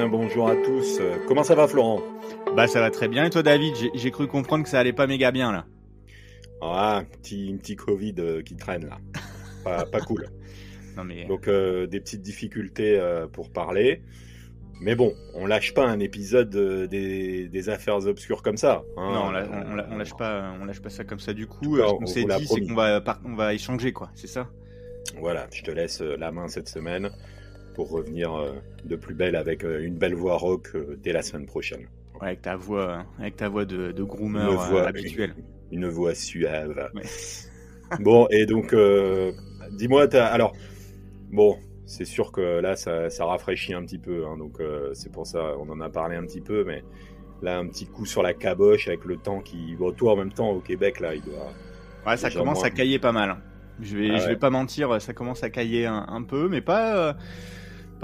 bien, bonjour à tous. Comment ça va, Florent? Bah ça va très bien. Et toi, David, j'ai cru comprendre que ça allait pas méga bien là. Ah, un petit Covid qui traîne là. Pas cool. Non mais Donc des petites difficultés pour parler. Mais bon, on lâche pas un épisode des affaires obscures comme ça. Hein. non, on lâche pas ça comme ça du coup. Cas, Ce on qu'on s'est vous l'a dit, c'est promis. on va échanger quoi. C'est ça. Voilà, je te laisse la main cette semaine pour revenir de plus belle avec une belle voix rock dès la semaine prochaine. Ouais, avec ta voix de groomer Une voix habituelle. Une voix suave. Ouais. Bon, et donc, dis-moi, alors, bon, c'est sûr que là, ça rafraîchit un petit peu, hein, donc c'est pour ça, on en a parlé un petit peu, mais là, un petit coup sur la caboche avec le temps qui retourne en même temps au Québec, là, il doit... Ouais, ça déjà commence moins. à cailler pas mal. Je Ah vais ouais. pas mentir, ça commence à cailler un peu, mais pas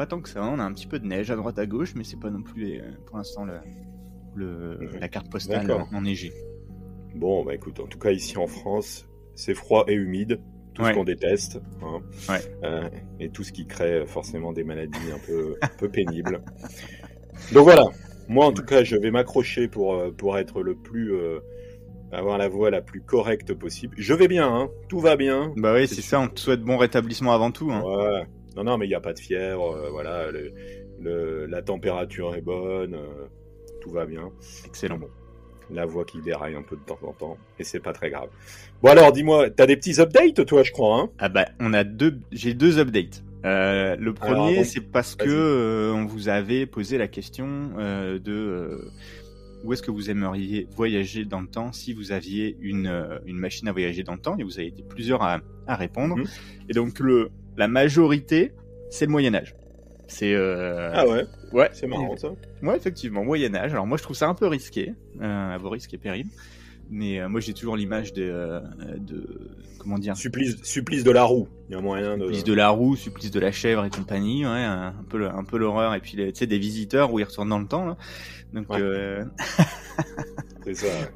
tant que ça. On a un petit peu de neige à droite à gauche, mais c'est pas non plus pour l'instant la carte postale D'accord. enneigée. Bon, bah écoute, en tout cas, ici en France, c'est froid et humide, tout ce Ouais. qu'on déteste, hein, Ouais. et tout ce qui crée forcément des maladies un peu pénibles. Donc voilà, moi en tout cas, je vais m'accrocher pour être le plus... avoir la voix la plus correcte possible. Je vais bien, hein, tout va bien. Bah oui, c'est ça. On te souhaite bon rétablissement avant tout. Hein. Ouais. Non, mais il n'y a pas de fièvre, voilà, la température est bonne, tout va bien. Excellent. Bon, la voix qui déraille un peu de temps en temps, et c'est pas très grave. Bon alors, dis-moi, t'as des petits updates, toi, je crois, hein? Ah bah, j'ai deux updates. Le premier, Alors, bon, c'est parce vas-y. que on vous avait posé la question où est-ce que vous aimeriez voyager dans le temps si vous aviez une machine à voyager dans le temps, et vous avez été plusieurs à répondre. Mhm. Et donc la majorité, c'est le Moyen-Âge. C'est Ah ouais, ouais, c'est marrant ça. ouais, effectivement, Moyen-Âge. Alors moi, je trouve ça un peu risqué, à vos risques et périls. Mais moi, j'ai toujours l'image de comment dire, Supplice de la roue, il y a moyen de... supplice de la roue, supplice de la chèvre et compagnie, ouais, un peu l'horreur. Et puis, tu sais, des visiteurs où ils retournent dans le temps, là. Donc, Ouais. C'est ça, ouais.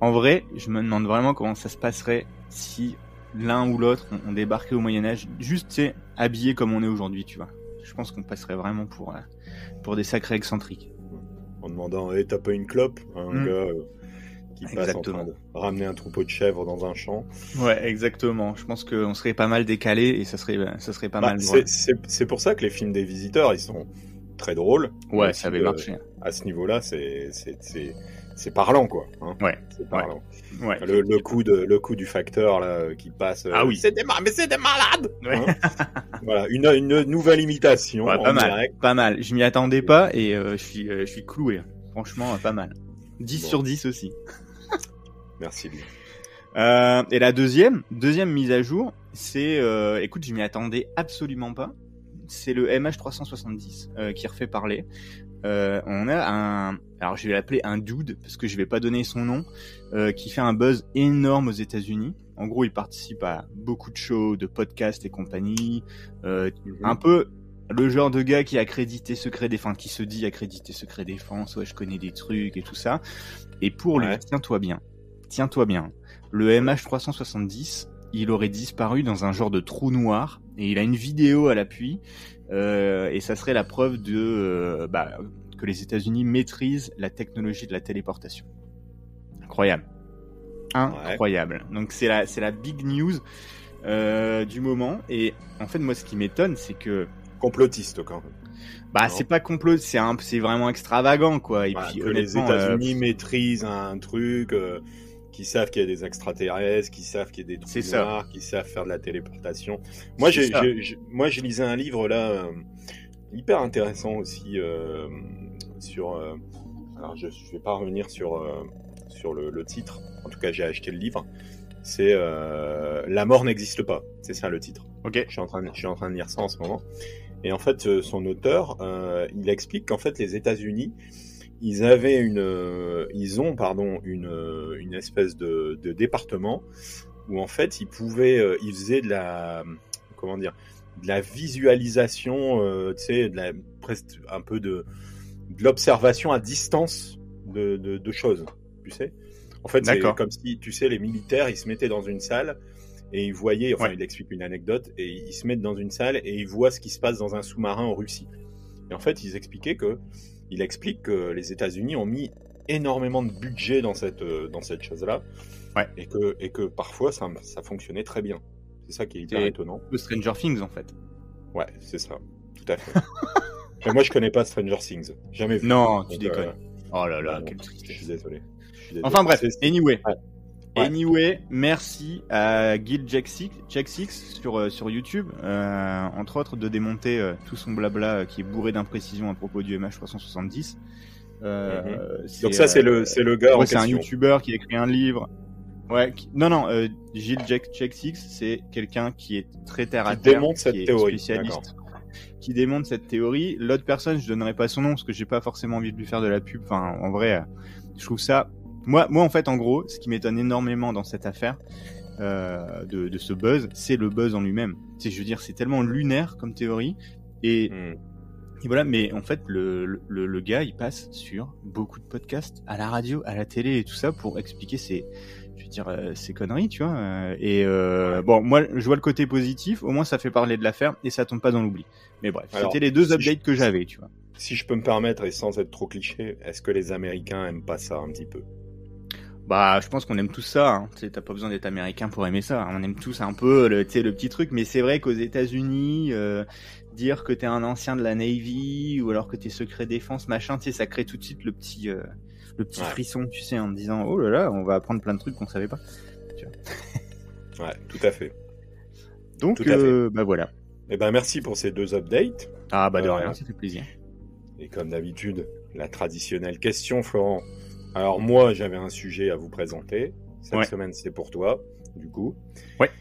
en vrai, je me demande vraiment comment ça se passerait si l'un ou l'autre on débarquait au Moyen-Âge, juste, tu sais, habillé comme on est aujourd'hui, tu vois. Je pense qu'on passerait vraiment pour des sacrés excentriques. En demandant, hey, t'as pas une clope? Un gars qui passe en train Exactement. de ramener un troupeau de chèvres dans un champ. Ouais, exactement. Je pense qu'on serait pas mal décalé et ça serait pas Bah, mal drôle. c'est pour ça que les films des visiteurs, ils sont très drôles. Ouais, Mais ça aussi, avait marché. à ce niveau-là, c'est parlant, quoi. Hein. Ouais, C'est parlant. ouais. Le coup du facteur là qui passe. Ah oui. Mais c'est des malades. Ouais. Hein. Voilà, une nouvelle imitation Ouais, en pas mal, direct. pas mal. Je m'y attendais pas et je suis cloué. Franchement, pas mal. 10 Bon. sur 10 aussi. Merci lui. Et la deuxième mise à jour, c'est, écoute, je m'y attendais absolument pas. C'est le MH370 qui refait parler. On a alors je vais l'appeler un dude parce que je vais pas donner son nom, qui fait un buzz énorme aux États-Unis. En gros, il participe à beaucoup de shows, de podcasts et compagnie. Un peu le genre de gars qui est accrédité secret défense, qui se dit accrédité secret défense. Ouais, je connais des trucs et tout ça. Et pour lui, Ouais. tiens-toi bien. Le MH370, il aurait disparu dans un genre de trou noir et il a une vidéo à l'appui. Et ça serait la preuve que les États-Unis maîtrisent la technologie de la téléportation. Incroyable. Donc c'est la big news du moment. Et en fait, moi, ce qui m'étonne, c'est que Complotiste quand même. bah Non. c'est pas complot, c'est vraiment extravagant, quoi. Et Voilà, puis que les honnêtement, États-Unis maîtrisent un truc, qui savent qu'il y a des extraterrestres, qui savent qu'il y a des C'est trous ça. noirs, qui savent faire de la téléportation. Moi, C'est ça. moi, je lisais un livre là, hyper intéressant aussi sur. Alors, je vais pas revenir sur le titre. En tout cas, j'ai acheté le livre. C'est La mort n'existe pas. C'est ça le titre. Ok. Je suis en train de lire ça en ce moment. Et en fait, son auteur, il explique qu'en fait, les États-Unis, ils ont une espèce de département où en fait, ils faisaient de la visualisation, tu sais, presque un peu de l'observation à distance de choses, tu sais. En fait, c'est D'accord. comme si, tu sais, les militaires, ils se mettaient dans une salle et ils voyaient, enfin, Ouais. il explique une anecdote, et ils se mettent dans une salle et ils voient ce qui se passe dans un sous-marin en Russie. Et en fait, il explique que les États-Unis ont mis énormément de budget dans cette chose-là, Ouais. et que parfois ça fonctionnait très bien. C'est ça qui est hyper étonnant. Le Stranger Things, en fait. Ouais, c'est ça, tout à fait. Mais moi, je connais pas Stranger Things, jamais vu. Non, tu déconnes. Oh là là, quelle je suis tristesse. désolé. Enfin bref, anyway. Ouais. Ouais. Anyway, merci à Guild Jack Six sur YouTube, entre autres, de démonter tout son blabla qui est bourré d'imprécisions à propos du MH370. Donc ça, c'est le gars en c'est question. un YouTuber qui a écrit un livre. Ouais, non, Guild Jack Six, c'est quelqu'un qui est très terre à terre, démonte cette qui est théorie. spécialiste, qui démonte cette théorie. L'autre personne, je donnerai pas son nom parce que j'ai pas forcément envie de lui faire de la pub. Enfin, en vrai, je trouve ça. Moi, en fait, en gros, ce qui m'étonne énormément dans cette affaire de ce buzz, c'est le buzz en lui-même. Je veux dire, c'est tellement lunaire comme théorie. Et voilà, mais en fait, le gars, il passe sur beaucoup de podcasts, à la radio, à la télé et tout ça pour expliquer ses conneries, tu vois. Bon, moi, je vois le côté positif. Au moins, ça fait parler de l'affaire et ça tombe pas dans l'oubli. Mais bref, alors, c'était les deux updates que j'avais, tu vois. Si je peux me permettre, et sans être trop cliché, est-ce que les Américains aiment pas ça un petit peu? Bah, je pense qu'on aime tous ça. Hein. T'as pas besoin d'être américain pour aimer ça. On aime tous un peu le petit truc. Mais c'est vrai qu'aux États-Unis, dire que t'es un ancien de la Navy ou alors que t'es secret défense, machin, ça crée tout de suite le petit frisson, tu sais, en me disant oh là là, on va apprendre plein de trucs qu'on savait pas. Tu vois. Ouais, tout à fait. Donc, tout à fait. Bah voilà. Eh ben, merci pour ces 2 updates. Ah bah de rien, ça fait plaisir. Et comme d'habitude, la traditionnelle question, Florent. Alors moi, j'avais un sujet à vous présenter. Cette semaine, c'est pour toi, du coup. Ouais.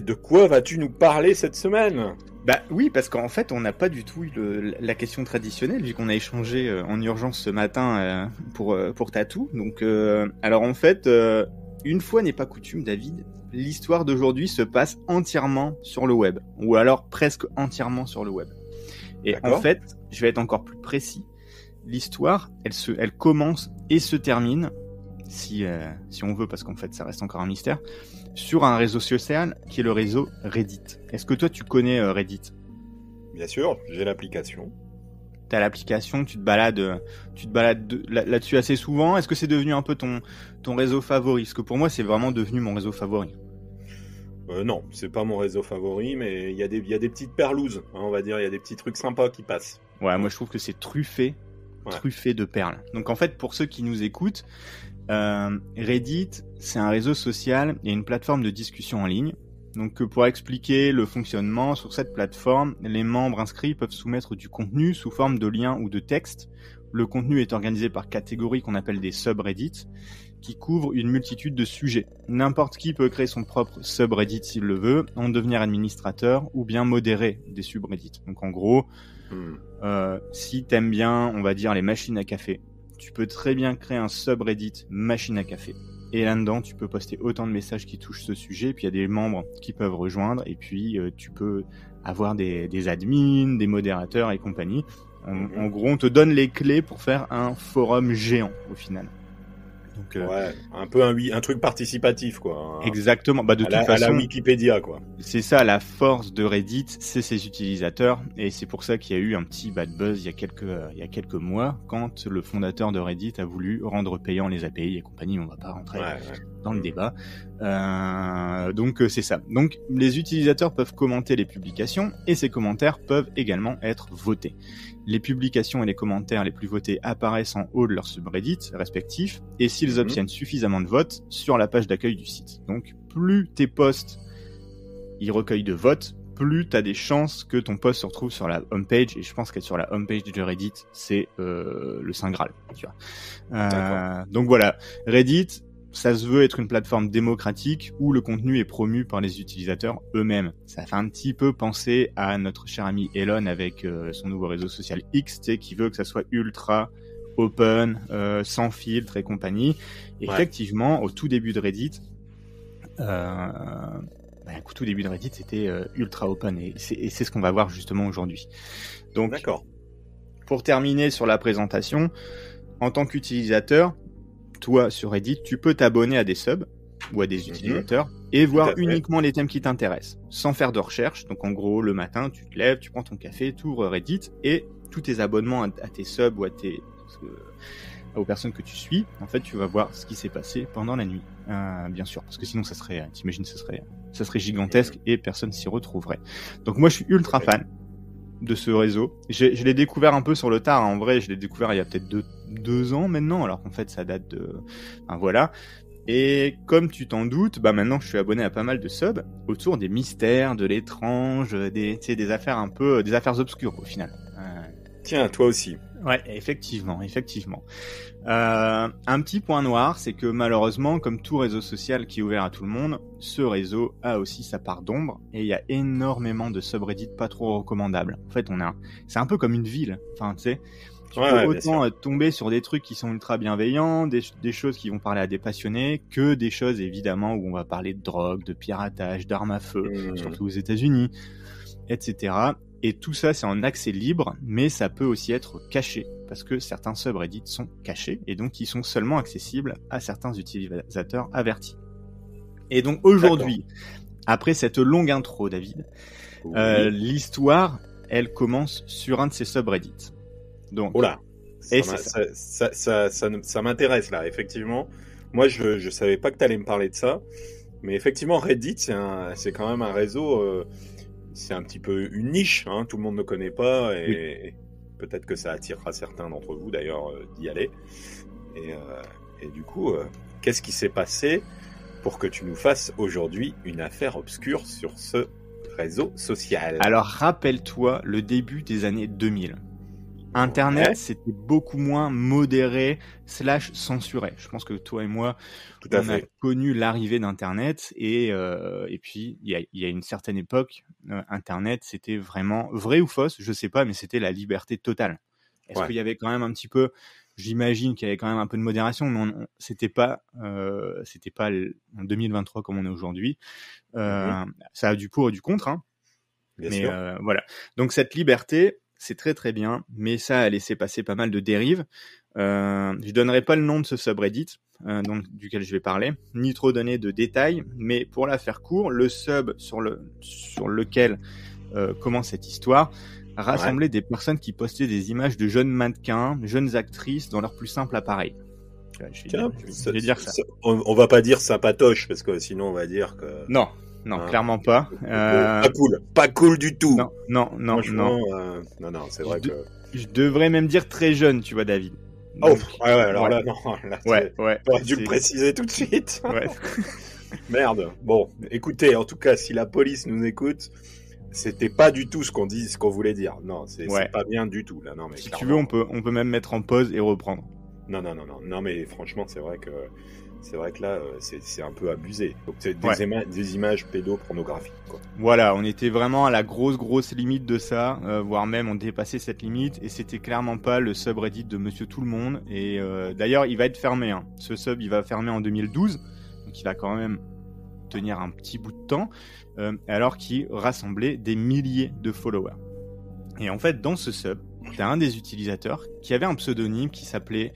De quoi vas-tu nous parler cette semaine? Bah oui, parce qu'en fait, on n'a pas du tout eu la question traditionnelle, vu qu'on a échangé en urgence ce matin pour Tatou. Donc, alors en fait, une fois n'est pas coutume, David, l'histoire d'aujourd'hui se passe entièrement sur le web, ou alors presque entièrement sur le web. Et D'accord. En fait, je vais être encore plus précis. L'histoire, elle commence et se termine, si on veut, parce qu'en fait, ça reste encore un mystère, sur un réseau social qui est le réseau Reddit. Est-ce que toi, tu connais Reddit? Bien sûr, j'ai l'application. T'as l'application, tu te balades là-dessus assez souvent. Est-ce que c'est devenu un peu ton réseau favori? Parce que pour moi, c'est vraiment devenu mon réseau favori. Non, c'est pas mon réseau favori, mais il y a des petites perlouses, hein, on va dire. Il y a des petits trucs sympas qui passent. Ouais, moi je trouve que c'est truffé de perles. Donc en fait, pour ceux qui nous écoutent, Reddit, c'est un réseau social et une plateforme de discussion en ligne. Donc pour expliquer le fonctionnement, sur cette plateforme, les membres inscrits peuvent soumettre du contenu sous forme de liens ou de textes. Le contenu est organisé par catégories qu'on appelle des subreddits, qui couvrent une multitude de sujets. N'importe qui peut créer son propre subreddit s'il le veut, en devenir administrateur ou bien modérer des subreddits. Donc en gros, si t'aimes bien, on va dire, les machines à café, tu peux très bien créer un subreddit machine à café. Et là-dedans, tu peux poster autant de messages qui touchent ce sujet, puis il y a des membres qui peuvent rejoindre, et puis tu peux avoir des admins, des modérateurs et compagnie. En gros, on te donne les clés pour faire un forum géant, au final. Donc, ouais, un peu un truc participatif, quoi. Exactement. Bah, de toute façon, à la Wikipédia, quoi. C'est ça, la force de Reddit, c'est ses utilisateurs, et c'est pour ça qu'il y a eu un petit bad buzz il y a quelques mois, quand le fondateur de Reddit a voulu rendre payant les API et compagnie. On va pas rentrer dans le débat. Donc c'est ça. Donc les utilisateurs peuvent commenter les publications, et ces commentaires peuvent également être votés. Les publications et les commentaires les plus votés apparaissent en haut de leur subreddit respectifs, et s'ils obtiennent suffisamment de votes, sur la page d'accueil du site. Donc plus tes posts ils recueillent de votes, plus t'as des chances que ton post se retrouve sur la homepage, et je pense qu'être sur la homepage de Reddit, c'est le Saint Graal, tu vois. Donc voilà, Reddit, ça se veut être une plateforme démocratique où le contenu est promu par les utilisateurs eux-mêmes. Ça fait un petit peu penser à notre cher ami Elon avec son nouveau réseau social X, qui veut que ça soit ultra open, sans filtre et compagnie. Et effectivement, au tout début de Reddit, au tout début de Reddit, c'était ultra open, et c'est ce qu'on va voir justement aujourd'hui. Donc, pour terminer sur la présentation, en tant qu'utilisateur, toi sur Reddit, tu peux t'abonner à des subs, ou à des utilisateurs et Tout voir à fait. uniquement les thèmes qui t'intéressent, sans faire de recherche. Donc en gros, le matin, tu te lèves, tu prends ton café, tu ouvres Reddit et tous tes abonnements à tes subs ou aux personnes que tu suis, en fait, tu vas voir ce qui s'est passé pendant la nuit, bien sûr, parce que sinon, t'imagines, ça serait gigantesque et personne s'y retrouverait. Donc moi, je suis ultra fan de ce réseau. Je l'ai découvert un peu sur le tard. En vrai, je l'ai découvert il y a peut-être deux ans maintenant, alors qu'en fait, ça date de... Enfin, voilà. Et comme tu t'en doutes, maintenant je suis abonné à pas mal de subs autour des mystères, de l'étrange, des affaires des affaires obscures au final. Tiens, toi aussi. Ouais, effectivement. Un petit point noir, c'est que malheureusement, comme tout réseau social qui est ouvert à tout le monde, ce réseau a aussi sa part d'ombre et il y a énormément de subreddits pas trop recommandables. En fait, c'est un peu comme une ville. Enfin, tu sais, tu peux autant tomber sur des trucs qui sont ultra bienveillants, des choses qui vont parler à des passionnés, que des choses évidemment où on va parler de drogue, de piratage, d'armes à feu, surtout aux États-Unis, etc. Et tout ça, c'est en accès libre, mais ça peut aussi être caché, parce que certains subreddits sont cachés, et donc ils sont seulement accessibles à certains utilisateurs avertis. Et donc aujourd'hui, après cette longue intro, David, l'histoire, elle commence sur un de ces subreddits. Donc, ça m'intéresse là, effectivement. Moi, je savais pas que tu allais me parler de ça, mais effectivement, Reddit, c'est quand même un réseau... c'est un petit peu une niche, hein, tout le monde ne connaît pas, et peut-être que ça attirera certains d'entre vous d'ailleurs d'y aller. Et du coup, qu'est-ce qui s'est passé pour que tu nous fasses aujourd'hui une affaire obscure sur ce réseau social? Alors rappelle-toi le début des années 2000. Internet, c'était beaucoup moins modéré / censuré. Je pense que toi et moi, on a connu l'arrivée d'Internet et puis il y a une certaine époque, Internet, c'était vraiment vrai ou fausse, je sais pas, mais c'était la liberté totale. Est-ce qu'il y avait quand même un petit peu, j'imagine qu'il y avait quand même un peu de modération, mais c'était pas en 2023 comme on est aujourd'hui. Ça a du pour et du contre, hein. Bien sûr. Voilà. Donc cette liberté, c'est très très bien, mais ça a laissé passer pas mal de dérives. Je donnerai pas le nom de ce subreddit duquel je vais parler, ni trop donner de détails, mais pour la faire court, le sub sur lequel commence cette histoire rassemblait des personnes qui postaient des images de jeunes mannequins, jeunes actrices dans leur plus simple appareil. Je vais dire ça. On va pas dire sympatoche, parce que sinon on va dire que... Non, clairement pas. Pas cool du tout. Non, c'est vrai que... Je devrais même dire très jeune, tu vois, David. Donc, alors là, non. Là, t'aurais dû le préciser tout de suite. Ouais. Merde. Bon, écoutez, en tout cas, si la police nous écoute, c'était pas du tout ce qu'on voulait dire. Non, c'est pas bien du tout. Là. Non, mais si tu veux, on peut même mettre en pause et reprendre. Non, mais franchement, c'est vrai que là, c'est un peu abusé. Donc, c'est des images pédopornographiques, quoi. Voilà, on était vraiment à la grosse limite de ça, voire même on dépassait cette limite, et c'était clairement pas le subreddit de Monsieur Tout le Monde. Et d'ailleurs, il va être fermé. Hein. Ce sub, il va fermer en 2012, donc il va quand même tenir un petit bout de temps, alors qu'il rassemblait des milliers de followers. Et en fait, dans ce sub, t'as un des utilisateurs qui avait un pseudonyme qui s'appelait...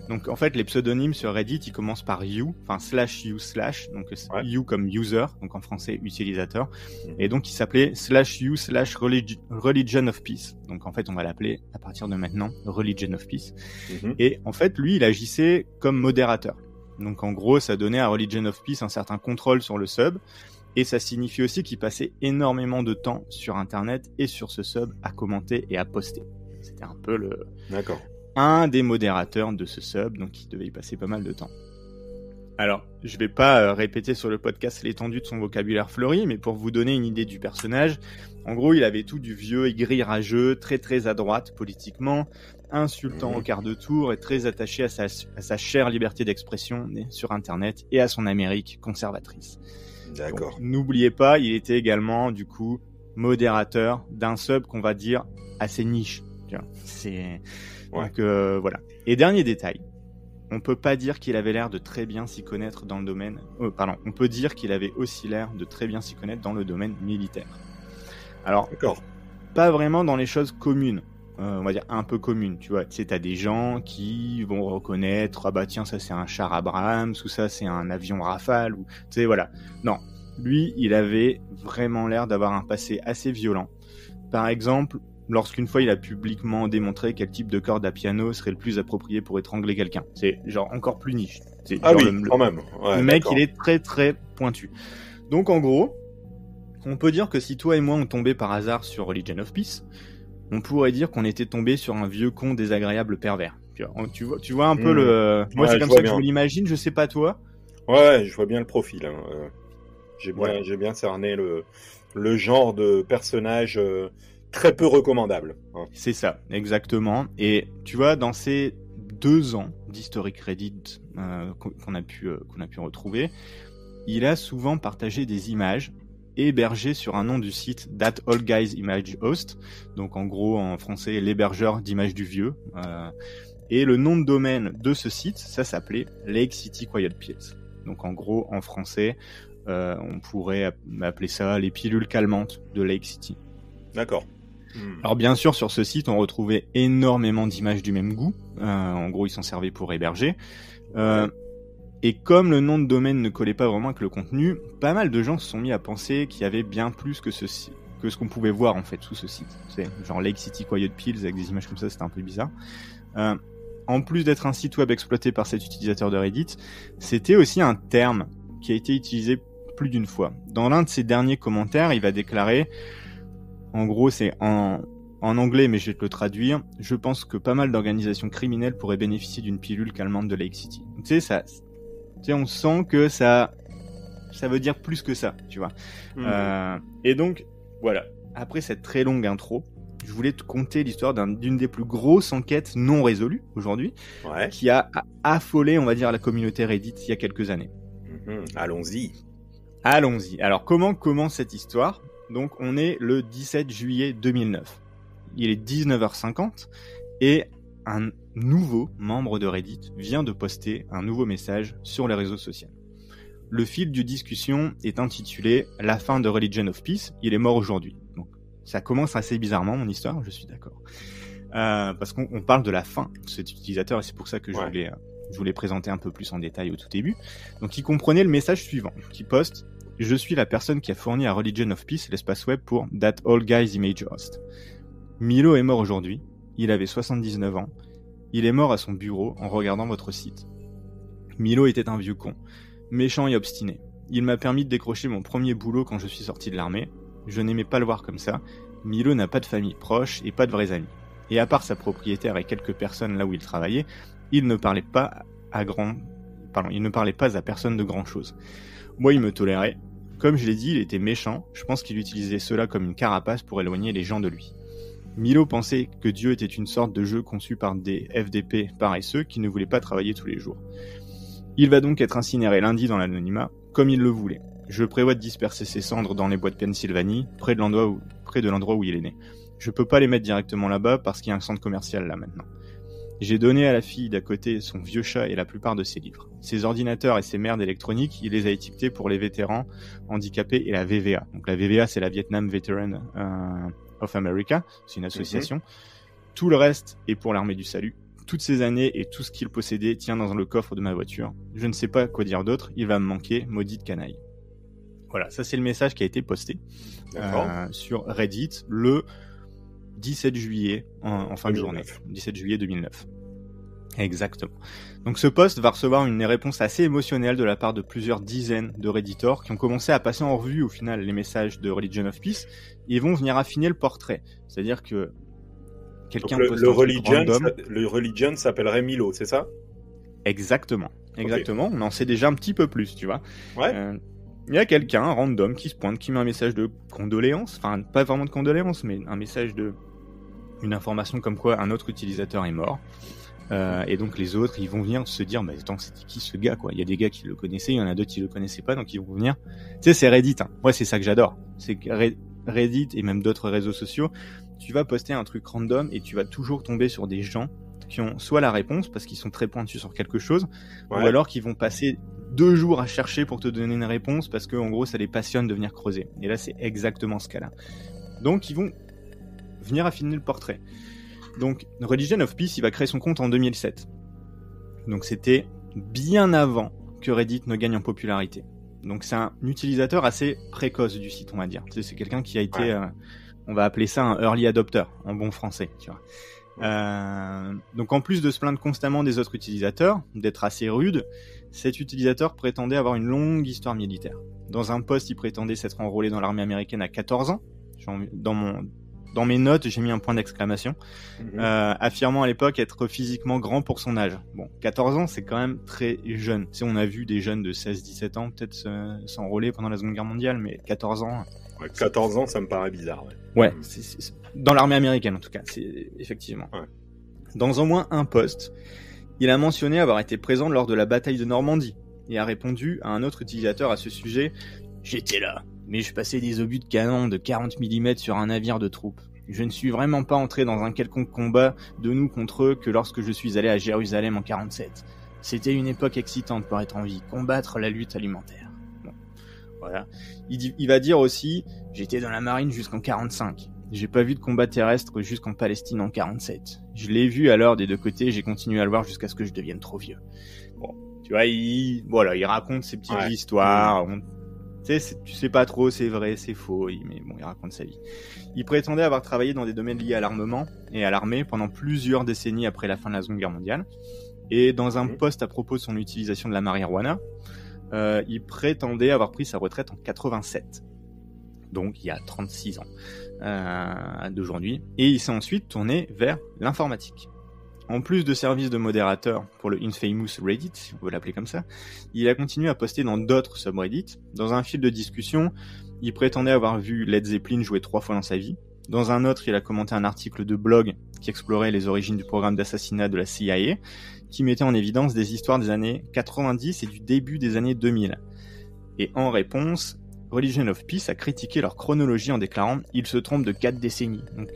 Donc en fait, les pseudonymes sur Reddit, ils commencent par you, enfin /you/, donc you comme user, donc en français utilisateur, et donc il s'appelait /you/ Religion of Peace. Donc en fait, on va l'appeler à partir de maintenant Religion of Peace. Et en fait, lui, il agissait comme modérateur. Donc en gros, ça donnait à Religion of Peace un certain contrôle sur le sub, et ça signifie aussi qu'il passait énormément de temps sur Internet et sur ce sub à commenter et à poster. C'était un peu un des modérateurs de ce sub, donc il devait y passer pas mal de temps. Alors, je vais pas répéter sur le podcast l'étendue de son vocabulaire fleuri, mais pour vous donner une idée du personnage, en gros, il avait tout du vieux aigri rageux, très très à droite politiquement, insultant au quart de tour et très attaché à sa chère liberté d'expression sur Internet et à son Amérique conservatrice. D'accord. Donc, n'oubliez pas, il était également, du coup, modérateur d'un sub qu'on va dire assez niche. Donc voilà. Et dernier détail, on peut pas dire qu'il avait l'air de très bien s'y connaître dans le domaine... on peut dire qu'il avait aussi l'air de très bien s'y connaître dans le domaine militaire. Alors, pas vraiment dans les choses communes on va dire, un peu communes. Tu vois, tu sais, t'as des gens qui vont reconnaître, ah bah tiens, ça c'est un char Abrams, ou ça c'est un avion Rafale, ou tu sais, voilà. Non, lui, il avait vraiment l'air d'avoir un passé assez violent. Par exemple, lorsqu'une fois il a publiquement démontré quel type de corde à piano serait le plus approprié pour étrangler quelqu'un. C'est genre encore plus niche. C'est Ah genre oui, quand même. Ouais, le mec, d'accord. il est très très pointu. Donc en gros, on peut dire que si toi et moi on tombait par hasard sur Religion of Peace, on pourrait dire qu'on était tombé sur un vieux con désagréable pervers. Tu vois un peu le... Moi Ouais, c'est je comme vois ça que je bien. me l'imagine, je sais pas toi. Ouais, je vois bien le profil. Hein. Voilà, J'ai bien cerné le genre de personnage très peu recommandable. Hein. c'est ça, exactement. Et tu vois, dans ces 2 ans d'historique Reddit qu'on a pu retrouver, il a souvent partagé des images hébergées sur un nom du site That Old Guy's Image Host, donc en gros en français l'hébergeur d'images du vieux. Et le nom de domaine de ce site, ça s'appelait Lake City Quiet Pills. Donc en gros en français, on pourrait appeler ça les pilules calmantes de Lake City. D'accord. Alors bien sûr sur ce site on retrouvait énormément d'images du même goût. En gros ils s'en servaient pour héberger. Et comme le nom de domaine ne collait pas vraiment avec le contenu, pas mal de gens se sont mis à penser qu'il y avait bien plus que ce qu'on pouvait voir en fait sous ce site. C'est genre Lake City Quiet Pills avec des images comme ça, c'était un peu bizarre. En plus d'être un site web exploité par cet utilisateur de Reddit, c'était aussi un terme qui a été utilisé plus d'une fois. Dans l'un de ses derniers commentaires, il va déclarer, en gros c'est en anglais mais je vais te le traduire, je pense que pas mal d'organisations criminelles pourraient bénéficier d'une pilule calmante de Lake City. Tu sais, on sent que ça veut dire plus que ça, tu vois. Et donc, voilà. Après cette très longue intro, je voulais te conter l'histoire d'une des plus grosses enquêtes non résolues aujourd'hui, qui a affolé, on va dire, la communauté Reddit il y a quelques années. Allons-y. Allons-y. Alors, comment commence cette histoire ? Donc, on est le 17 juillet 2009. Il est 19h50 et un nouveau membre de Reddit vient de poster un nouveau message sur les réseaux sociaux. Le fil du discussion est intitulé « La fin de Religion of Peace, il est mort aujourd'hui ». Donc, ça commence assez bizarrement, mon histoire, je suis d'accord. Parce qu'on parle de la fin de cet utilisateur, et c'est pour ça que je voulais présenter un peu plus en détail au tout début. Donc, il comprenait le message suivant, qui poste « Je suis la personne qui a fourni à Religion of Peace l'espace web pour That Old Guy's Image Host. Milo est mort aujourd'hui, il avait 79 ans, il est mort à son bureau en regardant votre site. Milo était un vieux con, méchant et obstiné. Il m'a permis de décrocher mon premier boulot quand je suis sorti de l'armée. Je n'aimais pas le voir comme ça. Milo n'a pas de famille proche et pas de vrais amis. Et à part sa propriétaire et quelques personnes là où il travaillait, il ne parlait pas à personne de grand chose. Moi, il me tolérait. Comme je l'ai dit, il était méchant. Je pense qu'il utilisait cela comme une carapace pour éloigner les gens de lui. Milo pensait que Dieu était une sorte de jeu conçu par des FDP paresseux qui ne voulaient pas travailler tous les jours. Il va donc être incinéré lundi dans l'anonymat, comme il le voulait. Je prévois de disperser ses cendres dans les bois de Pennsylvanie, près de l'endroit où il est né. Je peux pas les mettre directement là-bas parce qu'il y a un centre commercial là maintenant. J'ai donné à la fille d'à côté son vieux chat et la plupart de ses livres. Ses ordinateurs et ses merdes électroniques, il les a étiquetés pour les vétérans handicapés et la VVA. Donc la VVA, c'est la Vietnam Veteran of America, c'est une association. Tout le reste est pour l'armée du salut. Toutes ces années et tout ce qu'il possédait tient dans le coffre de ma voiture. Je ne sais pas quoi dire d'autre, il va me manquer, maudite canaille. Voilà, ça c'est le message qui a été posté sur Reddit le 17 juillet, en fin 2009. De journée. 17 juillet 2009. Exactement. Donc ce post va recevoir une réponse assez émotionnelle de la part de plusieurs dizaines de Redditors qui ont commencé à passer en revue au final les messages de Religion of Peace et vont venir affiner le portrait. C'est-à-dire que quelqu'un poste un truc random. Le Religion s'appellerait Milo, c'est ça ? Exactement. Exactement. Okay. On en sait déjà un petit peu plus, tu vois. Ouais. Il y a quelqu'un, un random, qui se pointe, qui met un message de condoléances, enfin pas vraiment de condoléances, mais un message une information comme quoi un autre utilisateur est mort. Et donc les autres, ils vont venir se dire, bah attends, c'était qui ce gars, quoi ? Il y a des gars qui le connaissaient, il y en a d'autres qui le connaissaient pas, donc ils vont venir. Tu sais, c'est Reddit, hein. Moi, c'est ça que j'adore. C'est que Reddit et même d'autres réseaux sociaux, tu vas poster un truc random et tu vas toujours tomber sur des gens qui ont soit la réponse parce qu'ils sont très pointus sur quelque chose, ou alors qui vont passer 2 jours à chercher pour te donner une réponse parce que en gros ça les passionne de venir creuser. Et là c'est exactement ce cas-là. Donc ils vont venir affiner le portrait. Donc, Religion of Peace, il va créer son compte en 2007. Donc, c'était bien avant que Reddit ne gagne en popularité. Donc, c'est un utilisateur assez précoce du site, on va dire. C'est quelqu'un qui a été, on va appeler ça un early adopter, en bon français, tu vois. Donc en plus de se plaindre constamment des autres utilisateurs, d'être assez rude, cet utilisateur prétendait avoir une longue histoire militaire. Dans un post, il prétendait s'être enrôlé dans l'armée américaine à 14 ans. Dans mes notes, j'ai mis un point d'exclamation, affirmant à l'époque être physiquement grand pour son âge. Bon, 14 ans, c'est quand même très jeune. Tu sais, on a vu des jeunes de 16-17 ans peut-être s'enrôler pendant la Seconde Guerre mondiale, mais 14 ans... Ouais, 14 ans, ça me paraît bizarre. Ouais, c'est dans l'armée américaine en tout cas, c'est effectivement. Ouais. Dans au moins un post, il a mentionné avoir été présent lors de la bataille de Normandie et a répondu à un autre utilisateur à ce sujet « J'étais là, mais je passais des obus de canon de 40 mm sur un navire de troupes. Je ne suis vraiment pas entré dans un quelconque combat de nous contre eux que lorsque je suis allé à Jérusalem en 47. C'était une époque excitante pour être en vie, combattre la lutte alimentaire. » Voilà. Il va dire aussi « J'étais dans la marine jusqu'en 45. J'ai pas vu de combat terrestre jusqu'en Palestine en 47. Je l'ai vu alors des deux côtés, j'ai continué à le voir jusqu'à ce que je devienne trop vieux. » Bon, tu vois, il raconte ses petites histoires. Tu sais pas trop, c'est vrai, c'est faux, mais bon, il raconte sa vie. Il prétendait avoir travaillé dans des domaines liés à l'armement et à l'armée pendant plusieurs décennies après la fin de la Seconde Guerre mondiale. Et dans un post à propos de son utilisation de la marijuana, il prétendait avoir pris sa retraite en 87. Donc il y a 36 ans d'aujourd'hui. Et il s'est ensuite tourné vers l'informatique. En plus de services de modérateur pour le Infamous Reddit, si vous pouvez l'appeler comme ça, il a continué à poster dans d'autres subreddits. Dans un fil de discussion, il prétendait avoir vu Led Zeppelin jouer 3 fois dans sa vie. Dans un autre, il a commenté un article de blog qui explorait les origines du programme d'assassinat de la CIA, qui mettait en évidence des histoires des années 90 et du début des années 2000. Et en réponse, Religion of Peace a critiqué leur chronologie en déclarant « Ils se trompent de 4 décennies ». Donc,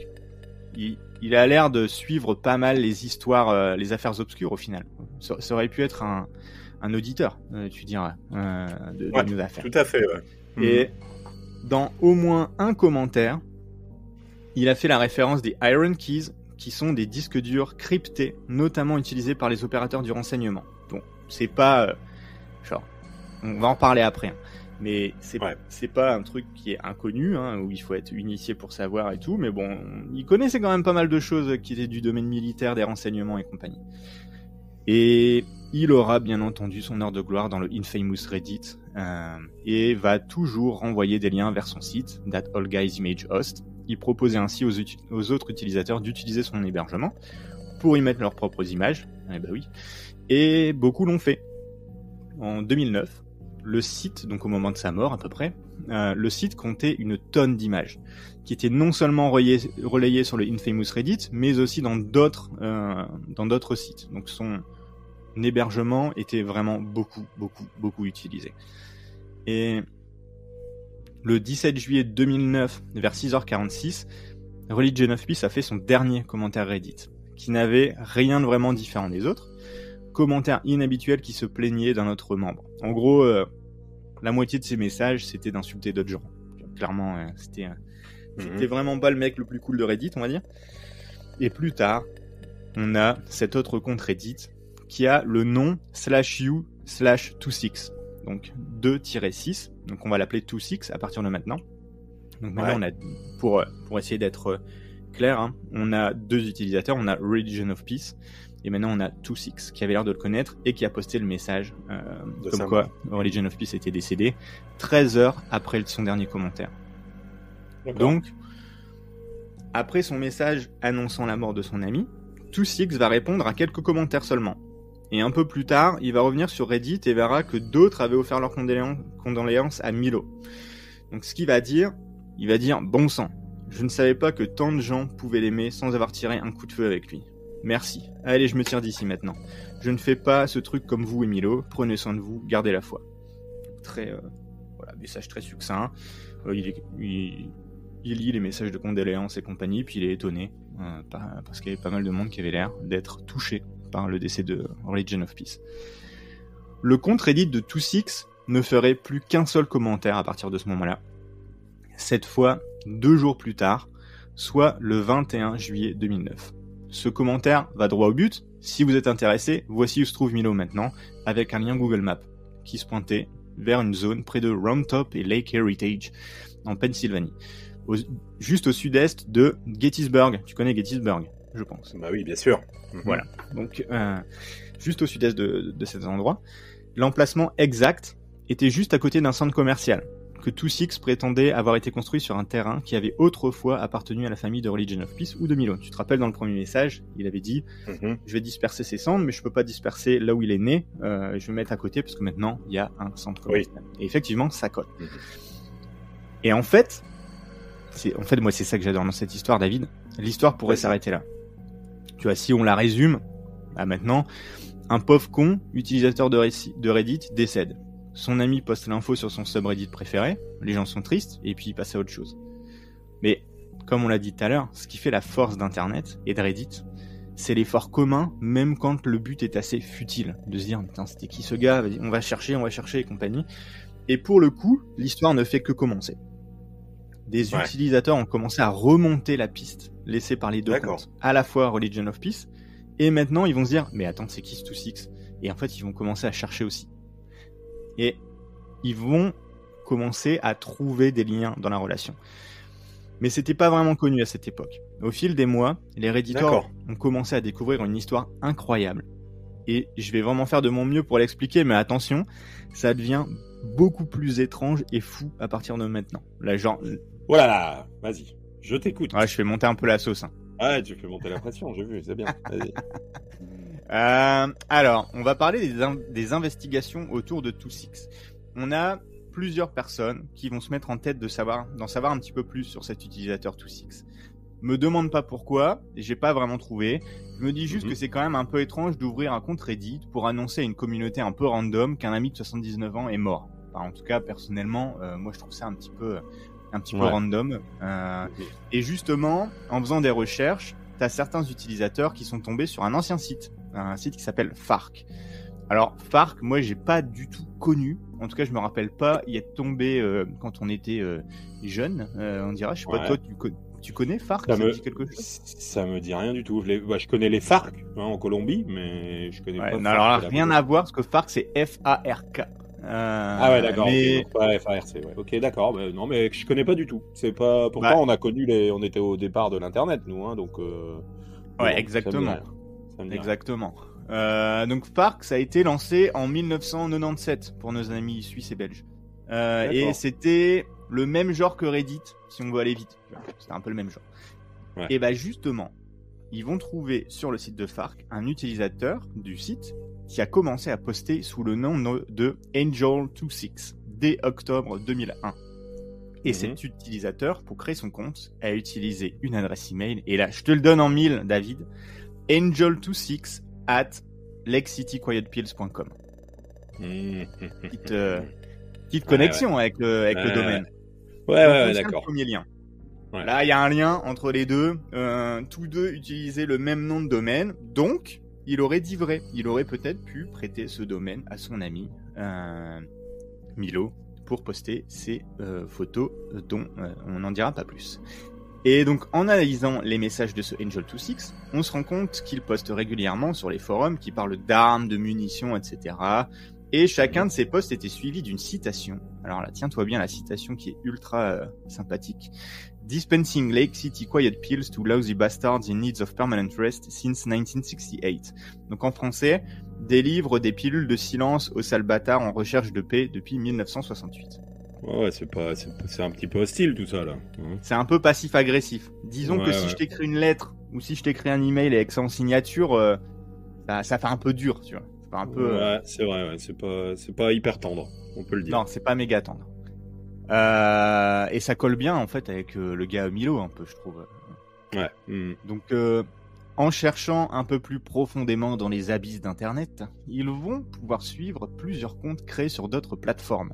il a l'air de suivre pas mal les histoires, les affaires obscures au final. Ça aurait pu être un auditeur, tu dirais, de nos affaires. Tout à fait, ouais. Et dans au moins un commentaire, il a fait la référence des Iron Keys, qui sont des disques durs cryptés, notamment utilisés par les opérateurs du renseignement. Bon, c'est pas... on va en parler après, hein. Mais c'est pas un truc qui est inconnu, hein, où il faut être initié pour savoir et tout, mais bon, il connaissait quand même pas mal de choses qui étaient du domaine militaire, des renseignements et compagnie. Et il aura bien entendu son heure de gloire dans le Infamous Reddit, et va toujours renvoyer des liens vers son site, That All Guys Image Host. Il proposait ainsi aux autres utilisateurs d'utiliser son hébergement pour y mettre leurs propres images, et beaucoup l'ont fait. En 2009, le site, donc au moment de sa mort à peu près, le site comptait une tonne d'images, qui étaient non seulement relayées sur le Infamous Reddit, mais aussi dans d'autres sites. Donc son hébergement était vraiment beaucoup utilisé. Et le 17 juillet 2009, vers 6h46, Religion of Peace a fait son dernier commentaire Reddit, qui n'avait rien de vraiment différent des autres. Commentaire inhabituel qui se plaignait d'un autre membre. En gros, la moitié de ses messages, c'était d'insulter d'autres gens. Clairement, c'était vraiment pas le mec le plus cool de Reddit, on va dire. Et plus tard, on a cet autre compte Reddit qui a le nom /u/26. Donc 2-6. Donc on va l'appeler 26 à partir de maintenant. Donc maintenant, on a, pour essayer d'être clair, hein, on a 2 utilisateurs. On a Religion of Peace. Et maintenant, on a 26 qui avait l'air de le connaître et qui a posté le message comme quoi Religion of Peace était décédé 13 heures après son dernier commentaire. D'accord. Donc, après son message annonçant la mort de son ami, 26 va répondre à quelques commentaires seulement. Et un peu plus tard, il va revenir sur Reddit et verra que d'autres avaient offert leurs condoléances à Milo. Donc ce qu'il va dire, il va dire « Bon sang, je ne savais pas que tant de gens pouvaient l'aimer sans avoir tiré un coup de feu avec lui. Merci. Allez, je me tire d'ici maintenant. Je ne fais pas ce truc comme vous et Milo. Prenez soin de vous, gardez la foi. » Très, message très succinct. Il lit les messages de condoléances et compagnie, puis il est étonné, parce qu'il y avait pas mal de monde qui avait l'air d'être touché par le décès de Religion of Peace. Le compte Reddit de 26 ne ferait plus qu'un seul commentaire à partir de ce moment-là. Cette fois, 2 jours plus tard, soit le 21 juillet 2009. Ce commentaire va droit au but. Si vous êtes intéressé, voici où se trouve Milo maintenant, avec un lien Google Maps qui se pointait vers une zone près de Round Top et Lake Heritage, en Pennsylvanie. Juste au sud-est de Gettysburg. Tu connais Gettysburg, je pense. Bah oui, bien sûr. Voilà. Donc, juste au sud-est de cet endroit. L'emplacement exact était juste à côté d'un centre commercial que II-VI prétendait avoir été construit sur un terrain qui avait autrefois appartenu à la famille de Religion of Peace ou de Milo. Tu te rappelles, dans le premier message, il avait dit je vais disperser ses cendres, mais je peux pas disperser là où il est né, je vais mettre à côté parce que maintenant il y a un centre commercial. Oui. Et effectivement, ça colle. Et en fait, moi c'est ça que j'adore dans cette histoire, David. L'histoire pourrait s'arrêter là. Tu vois, si on la résume, maintenant, un pauvre con, utilisateur de Reddit, décède. Son ami poste l'info sur son subreddit préféré, les gens sont tristes, et puis il passe à autre chose. Mais, comme on l'a dit tout à l'heure, ce qui fait la force d'Internet et de Reddit, c'est l'effort commun, même quand le but est assez futile, de se dire, putain, c'était qui ce gars, on va chercher, et compagnie. Et pour le coup, l'histoire ne fait que commencer. Des utilisateurs ont commencé à remonter la piste, laissée par les deux comptes, à la fois Religion of Peace, et maintenant ils vont se dire, mais attends, c'est qui ce II-VI ? Et en fait, ils vont commencer à chercher aussi. Et ils vont commencer à trouver des liens dans la relation. Mais c'était pas vraiment connu à cette époque. Au fil des mois, les Redditors ont commencé à découvrir une histoire incroyable. Et je vais vraiment faire de mon mieux pour l'expliquer, mais attention, ça devient beaucoup plus étrange et fou à partir de maintenant. Là, genre... Oh là là, vas-y, je t'écoute. Ouais, je fais monter un peu la sauce. Ouais, tu fais monter la pression, j'ai vu, c'est bien. Vas-y. Alors, on va parler des investigations autour de II-VI. On a plusieurs personnes qui vont se mettre en tête d'en savoir un petit peu plus sur cet utilisateur II-VI. Me demande pas pourquoi, j'ai pas vraiment trouvé. Je me dis juste que c'est quand même un peu étrange d'ouvrir un compte Reddit pour annoncer à une communauté un peu random qu'un ami de 79 ans est mort. Enfin, en tout cas, personnellement, moi je trouve ça un petit peu random. Et justement, en faisant des recherches, t'as certains utilisateurs qui sont tombés sur un ancien site, un site qui s'appelle Fark. Alors Fark, moi j'ai pas du tout connu, en tout cas je me rappelle pas y être tombé quand on était jeune, on dira, je sais pas, toi tu connais Fark, ça dit quelque chose ? Ça me dit rien du tout, je connais les FARC en Colombie, mais je connais pas non, alors là, rien à voir, parce que Fark c'est F-A-R-K. Ah ouais, d'accord. Mais... Ouais, FARC, ouais. Ok, d'accord. Mais non, mais je connais pas du tout. C'est pas. Pourtant, on a connu on était au départ de l'internet, nous, hein, donc. Ouais, exactement. Exactement. Donc Fark, ça a été lancé en 1997 pour nos amis suisses et belges. Et c'était le même genre que Reddit, si on veut aller vite. C'était un peu le même genre. Ouais. Et bah justement, ils vont trouver sur le site de Fark un utilisateur du site qui a commencé à poster sous le nom de Angel26 dès octobre 2001. Et cet utilisateur, pour créer son compte, a utilisé une adresse email. Et là, je te le donne en 1000, David. angel26@lakecityquietpills.com. Petite connexion avec le domaine. Ouais, d'accord. Le premier lien. Ouais. Là, il y a un lien entre les deux. Tous deux utilisaient le même nom de domaine. Donc, il aurait dit vrai. Il aurait peut-être pu prêter ce domaine à son ami Milo pour poster ses photos dont on n'en dira pas plus. Et donc, en analysant les messages de ce Angel26, on se rend compte qu'il poste régulièrement sur les forums qui parlent d'armes, de munitions, etc. Et chacun de ces posts était suivi d'une citation. Alors là, tiens-toi bien la citation qui est ultra sympathique. Dispensing Lake City Quiet Pills to lousy bastards in need of permanent rest since 1968. Donc en français, délivre des pilules de silence aux sales bâtards en recherche de paix depuis 1968. Ouais, c'est un petit peu hostile tout ça là. C'est un peu passif-agressif. Disons que si je t'écris une lettre ou si je t'écris un email avec ça en signature, ça fait un peu dur, tu vois. Un peu, ouais, c'est vrai, ouais. C'est pas hyper tendre, on peut le dire. Non, c'est pas méga tendre. Et ça colle bien en fait avec le gars Milo un peu, je trouve. Ouais. Donc en cherchant un peu plus profondément dans les abysses d'internet, ils vont pouvoir suivre plusieurs comptes créés sur d'autres plateformes,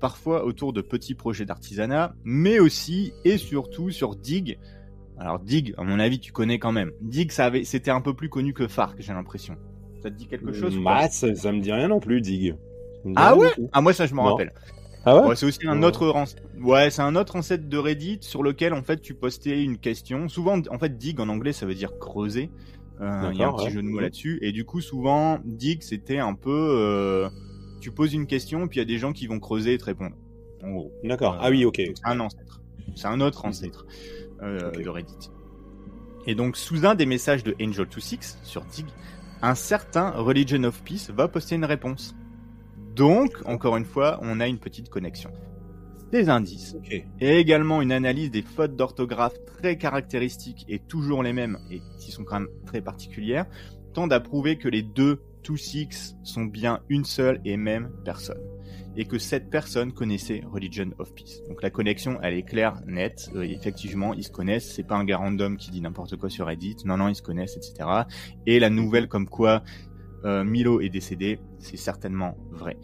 parfois autour de petits projets d'artisanat, mais aussi et surtout sur Dig. Alors Dig, à mon avis, tu connais quand même. Dig, c'était un peu plus connu que Fark, j'ai l'impression. Ça te dit quelque chose ça me dit rien non plus, Dig. Ah ouais ? Ah moi ça je m'en rappelle. Ah ouais, c'est aussi un autre c'est un autre ancêtre de Reddit sur lequel en fait tu postais une question. Souvent en fait Dig en anglais ça veut dire creuser. Il y a un petit jeu de mots là-dessus. Et du coup, souvent, Dig, c'était un peu... tu poses une question, puis il y a des gens qui vont creuser et te répondre. En gros. D'accord. Ah oui, ok. C'est un ancêtre. C'est un autre ancêtre de Reddit. Et donc, sous un des messages de Angel26 sur Dig, un certain Religion of Peace va poster une réponse. Donc, encore une fois, on a une petite connexion. Ces indices et également une analyse des fautes d'orthographe très caractéristiques et toujours les mêmes et qui sont quand même très particulières tendent à prouver que les deux 26 sont bien une seule et même personne et que cette personne connaissait Religion of Peace. Donc la connexion, elle est claire, nette. Effectivement, ils se connaissent. C'est pas un gars random qui dit n'importe quoi sur Reddit. Non, ils se connaissent, etc. Et la nouvelle comme quoi Milo est décédé, c'est certainement vrai.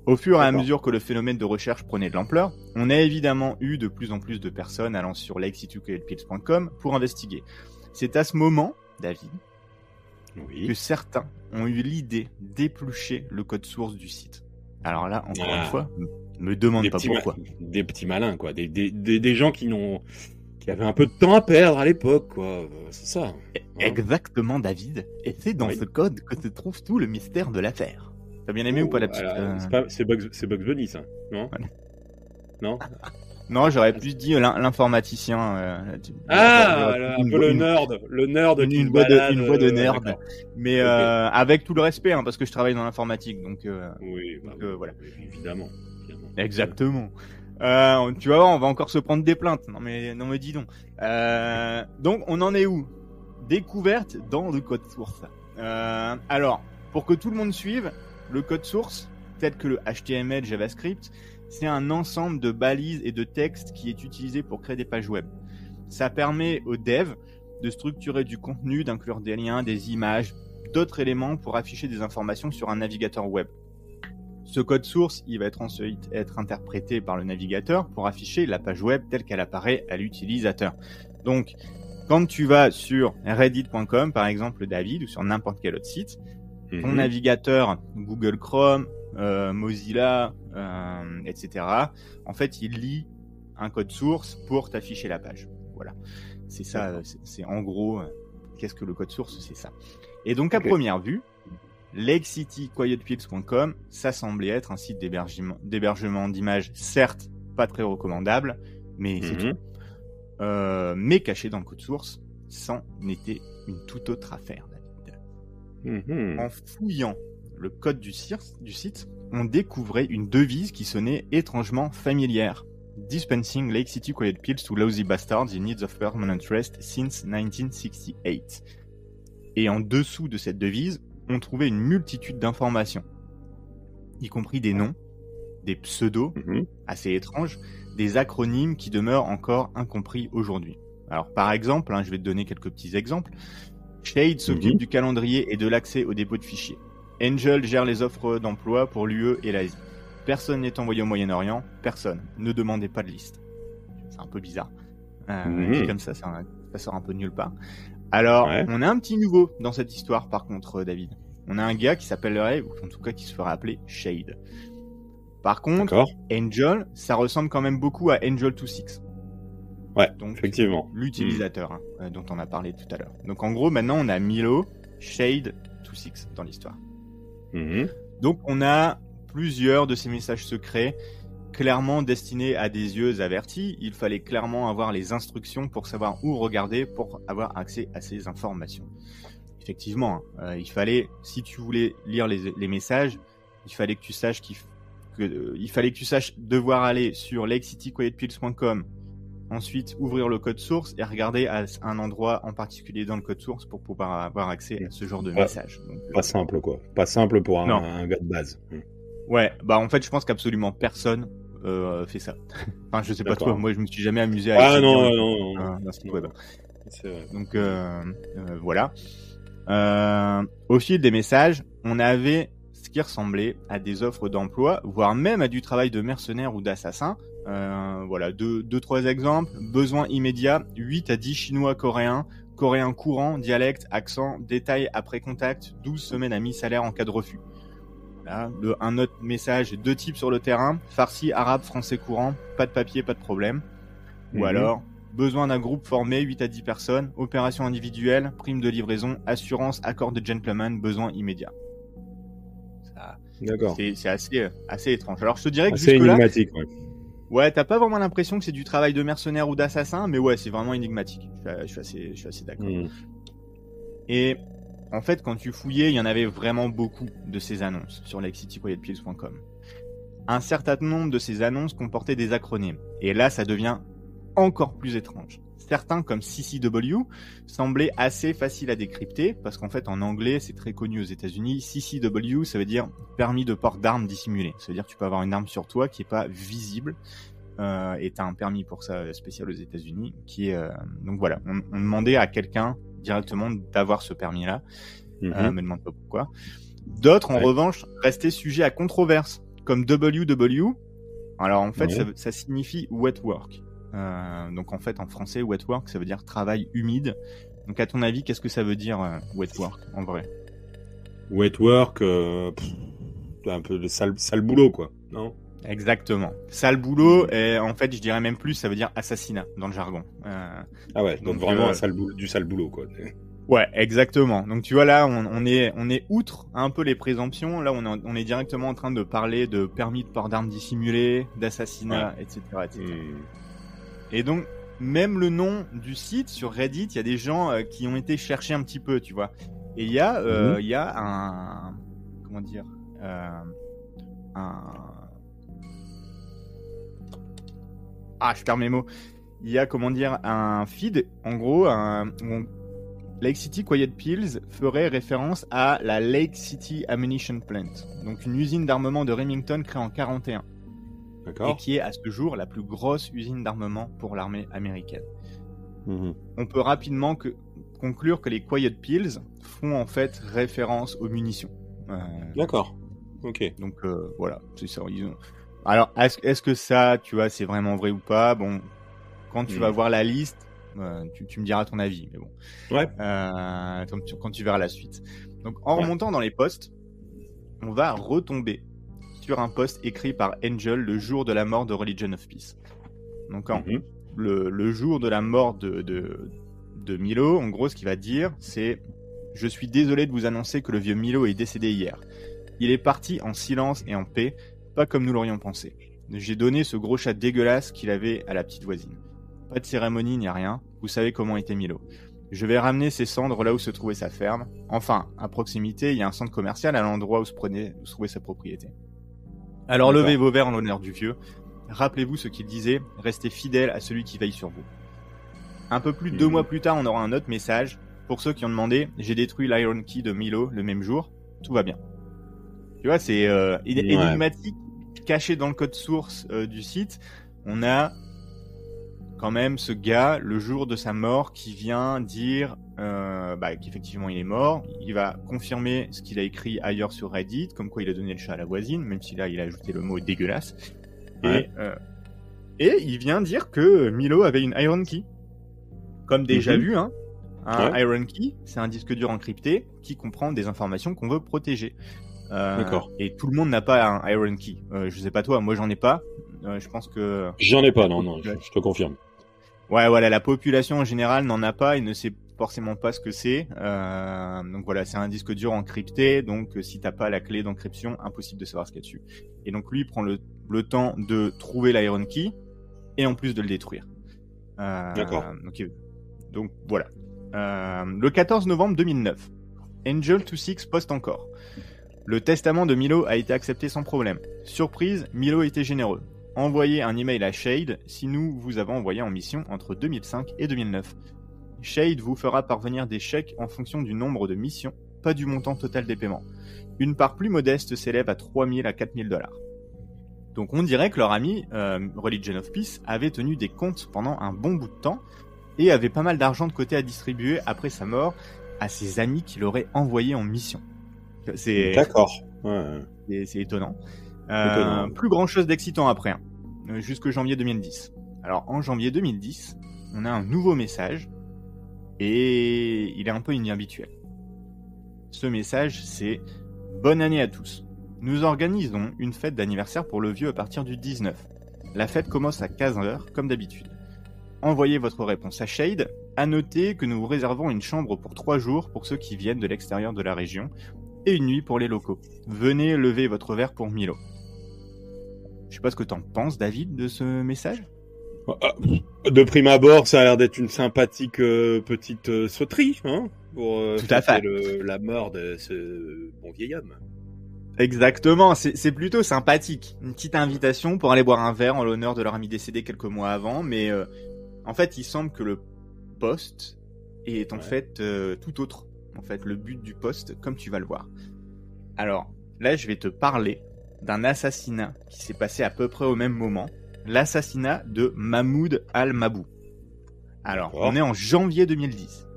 Au fur et à mesure que le phénomène de recherche prenait de l'ampleur, on a évidemment eu de plus en plus de personnes allant sur lakecity2coyotePills.com pour investiguer. C'est à ce moment, David, que certains ont eu l'idée d'éplucher le code source du site. Alors là, encore une fois, me demande pas pourquoi. Des petits malins, quoi. Des gens qui avaient un peu de temps à perdre à l'époque, quoi. C'est ça. Hein. Exactement, David. Et c'est dans ce code que se trouve tout le mystère de l'affaire. T'as bien aimé ou pas la petite... C'est Bugs Bunny, ça, non? Non. Non, j'aurais plus dit l'informaticien. Un peu le nerd une voix de nerd. Mais avec tout le respect, hein, parce que je travaille dans l'informatique, donc. Voilà. Évidemment. Exactement. Tu vas voir, on va encore se prendre des plaintes. Non mais dis donc. Donc on en est où? Découverte dans le code source. Alors, pour que tout le monde suive, le code source, tel que le HTML, JavaScript, c'est un ensemble de balises et de textes qui est utilisé pour créer des pages web. Ça permet aux devs de structurer du contenu, d'inclure des liens, des images, d'autres éléments pour afficher des informations sur un navigateur web. Ce code source, il va ensuite être interprété par le navigateur pour afficher la page web telle qu'elle apparaît à l'utilisateur. Donc, quand tu vas sur reddit.com, par exemple, David, ou sur n'importe quel autre site, ton navigateur, Google Chrome, Mozilla, etc., en fait, il lit un code source pour t'afficher la page. Voilà. C'est ça, c'est en gros, qu'est-ce que le code source, c'est ça. Et donc, à première vue, lakecity2coyotePills.com, ça semblait être un site d'hébergement d'images, certes, pas très recommandable, mais c'est tout. Mais caché dans le code source, c'en était une toute autre affaire, David. En fouillant le code du site, on découvrait une devise qui sonnait étrangement familière. Dispensing Lake City Quiet Pills to Lousy Bastards in Need of Permanent Rest since 1968. Et en dessous de cette devise, on trouvait une multitude d'informations, y compris des noms, des pseudos assez étranges, des acronymes qui demeurent encore incompris aujourd'hui. Alors par exemple, je vais te donner quelques petits exemples. Shade s'occupe du calendrier et de l'accès au dépôt de fichiers. Angel gère les offres d'emploi pour l'UE et l'Asie. Personne n'est envoyé au Moyen-Orient, personne. Ne demandez pas de liste. C'est un peu bizarre. Comme ça sort un peu de nulle part. Alors, on a un petit nouveau dans cette histoire, par contre, David. On a un gars qui s'appellerait, ou en tout cas qui se fera appeler Shade. Par contre, Angel, ça ressemble quand même beaucoup à Angel26. Ouais, donc, effectivement. L'utilisateur dont on a parlé tout à l'heure. Donc en gros, maintenant, on a Milo, Shade, 26 dans l'histoire. Donc on a plusieurs de ces messages secrets clairement destinés à des yeux avertis. Il fallait clairement avoir les instructions pour savoir où regarder pour avoir accès à ces informations. Effectivement, il fallait, si tu voulais lire les messages, il fallait que tu saches devoir aller sur lakecity2coyotePills.com, ensuite ouvrir le code source et regarder à un endroit en particulier dans le code source pour pouvoir avoir accès à ce genre de message. Donc, pas simple, quoi. Pas simple pour un gars de base. Ouais, en fait, je pense qu'absolument personne fait ça. Enfin, je sais pas toi, moi je me suis jamais amusé à un site web. C'est vrai. Donc voilà. Au fil des messages, on avait ce qui ressemblait à des offres d'emploi, voire même à du travail de mercenaires ou d'assassin. Voilà, deux, trois exemples. Besoin immédiat, 8 à 10 Chinois coréens, coréen courant, dialecte, accent, détail après contact, 12 semaines à mi-salaire en cas de refus. Voilà, un autre message, 2 types sur le terrain, farsi, arabe, français courant, pas de papier, pas de problème. Ou alors, besoin d'un groupe formé, 8 à 10 personnes, opération individuelle, prime de livraison, assurance, accord de gentleman, besoin immédiat. Ça, D'accord. c'est assez étrange. Alors je te dirais que Assez jusque-là, énigmatique, ouais. ouais, t'as pas vraiment l'impression que c'est du travail de mercenaire ou d'assassin, mais ouais, c'est vraiment énigmatique. Je suis assez d'accord. Et en fait, quand tu fouillais, il y en avait vraiment beaucoup de ces annonces sur lakecityquietpills.com. Un certain nombre de ces annonces comportaient des acronymes. Et là, ça devient encore plus étrange. Certains, comme CCW, semblaient assez faciles à décrypter, parce qu'en fait, en anglais, c'est très connu aux États-Unis. CCW, ça veut dire permis de port d'armes dissimulé. Ça veut dire que tu peux avoir une arme sur toi qui est pas visible. Et t'as un permis pour ça spécial aux États-Unis, qui est donc voilà, on demandait à quelqu'un directement d'avoir ce permis-là. Me demande pas pourquoi. D'autres, en revanche, restaient sujets à controverse, comme WW. Alors en fait, ça signifie wet work. Donc en fait, en français, wet work, ça veut dire travail humide. Donc à ton avis, qu'est-ce que ça veut dire wet work en vrai? Wet work, un peu de sale boulot, quoi, non? Exactement. Sale boulot, et en fait, je dirais même plus, ça veut dire assassinat dans le jargon. Ah ouais, donc vraiment du sale boulot, quoi. Ouais, exactement. Donc tu vois là, on est outre un peu les présomptions. Là, on est directement en train de parler de permis de port d'armes dissimulé, d'assassinat, etc., etc. Et donc, même le nom du site sur Reddit, il y a des gens qui ont été chercher un petit peu, tu vois. Et il y a un, comment dire, je perds mes mots. Il y a, comment dire, un feed, en gros, Lake City Quiet Pills ferait référence à la Lake City Ammunition Plant, donc une usine d'armement de Remington créée en 1941. D'accord. Et qui est à ce jour la plus grosse usine d'armement pour l'armée américaine. On peut rapidement conclure que les Quiet Pills font en fait référence aux munitions. D'accord. Ok. Donc voilà, c'est ça. Alors est-ce que ça, tu vois, c'est vraiment vrai ou pas? Bon, quand tu vas voir la liste, tu me diras ton avis, mais bon. Ouais. Quand tu verras la suite. Donc en remontant dans les posts, on va retomber sur un post écrit par Angel le jour de la mort de Religion of Peace. Donc le jour de la mort de Milo, en gros ce qu'il va dire c'est « Je suis désolé de vous annoncer que le vieux Milo est décédé hier. Il est parti en silence et en paix, pas comme nous l'aurions pensé. J'ai donné ce gros chat dégueulasse qu'il avait à la petite voisine. Pas de cérémonie ni rien, vous savez comment était Milo. Je vais ramener ses cendres là où se trouvait sa ferme. Enfin, à proximité, il y a un centre commercial à l'endroit où se trouvait sa propriété. Alors levez vos verres en l'honneur du vieux. Rappelez-vous ce qu'il disait, restez fidèle à celui qui veille sur vous. » Un peu plus de 2 mois plus tard, on aura un autre message. Pour ceux qui ont demandé, j'ai détruit l'Iron Key de Milo le même jour. Tout va bien. Tu vois, c'est énigmatique, caché dans le code source du site. On a quand même ce gars, le jour de sa mort, qui vient dire qu'effectivement il est mort. Il va confirmer ce qu'il a écrit ailleurs sur Reddit, comme quoi il a donné le chat à la voisine, même si là il a ajouté le mot dégueulasse. Et il vient dire que Milo avait une Iron Key. Comme déjà vu, hein. Iron Key, c'est un disque dur encrypté qui comprend des informations qu'on veut protéger. D'accord. Et tout le monde n'a pas un Iron Key. Je sais pas toi, moi j'en ai pas. Je pense que... J'en ai pas, non, je te confirme. Ouais, voilà, la population en général n'en a pas et ne sait forcément pas ce que c'est. Donc voilà, c'est un disque dur encrypté, donc si t'as pas la clé d'encryption, impossible de savoir ce qu'il y a dessus. Et donc lui, il prend le temps de trouver l'Iron Key et en plus de le détruire. D'accord. Donc voilà. Le 14 novembre 2009, Angel26 poste encore. Le testament de Milo a été accepté sans problème. Surprise, Milo était généreux. Envoyez un email à Shade si nous vous avons envoyé en mission entre 2005 et 2009. Shade vous fera parvenir des chèques en fonction du nombre de missions, pas du montant total des paiements. Une part plus modeste s'élève à 3 000 à 4 000 $. Donc on dirait que leur ami, Religion of Peace, avait tenu des comptes pendant un bon bout de temps et avait pas mal d'argent de côté à distribuer après sa mort à ses amis qui l'auraient envoyé en mission. D'accord. C'est étonnant. Plus grand chose d'excitant après, hein. Jusque janvier 2010. Alors en janvier 2010, on a un nouveau message et il est un peu inhabituel. Ce message, c'est « Bonne année à tous. Nous organisons une fête d'anniversaire pour le vieux à partir du 19. La fête commence à 15h, comme d'habitude. envoyez votre réponse à Shade. À noter que nous vous réservons une chambre pour 3 jours pour ceux qui viennent de l'extérieur de la région et une nuit pour les locaux. Venez lever votre verre pour Milo. Je sais pas ce que t'en penses, David, de ce message. De prime abord, ça a l'air d'être une sympathique petite sauterie, hein, pour Tout à fait. la mort de ce bon vieil homme. Exactement, c'est plutôt sympathique. Une petite invitation pour aller boire un verre en l'honneur de leur ami décédé quelques mois avant, mais en fait, il semble que le poste est en fait tout autre. En fait, le but du poste, comme tu vas le voir. Alors, là, je vais te parler d'un assassinat qui s'est passé à peu près au même moment. L'assassinat de Mahmoud al-Mabhouh. Alors, on est en janvier 2010.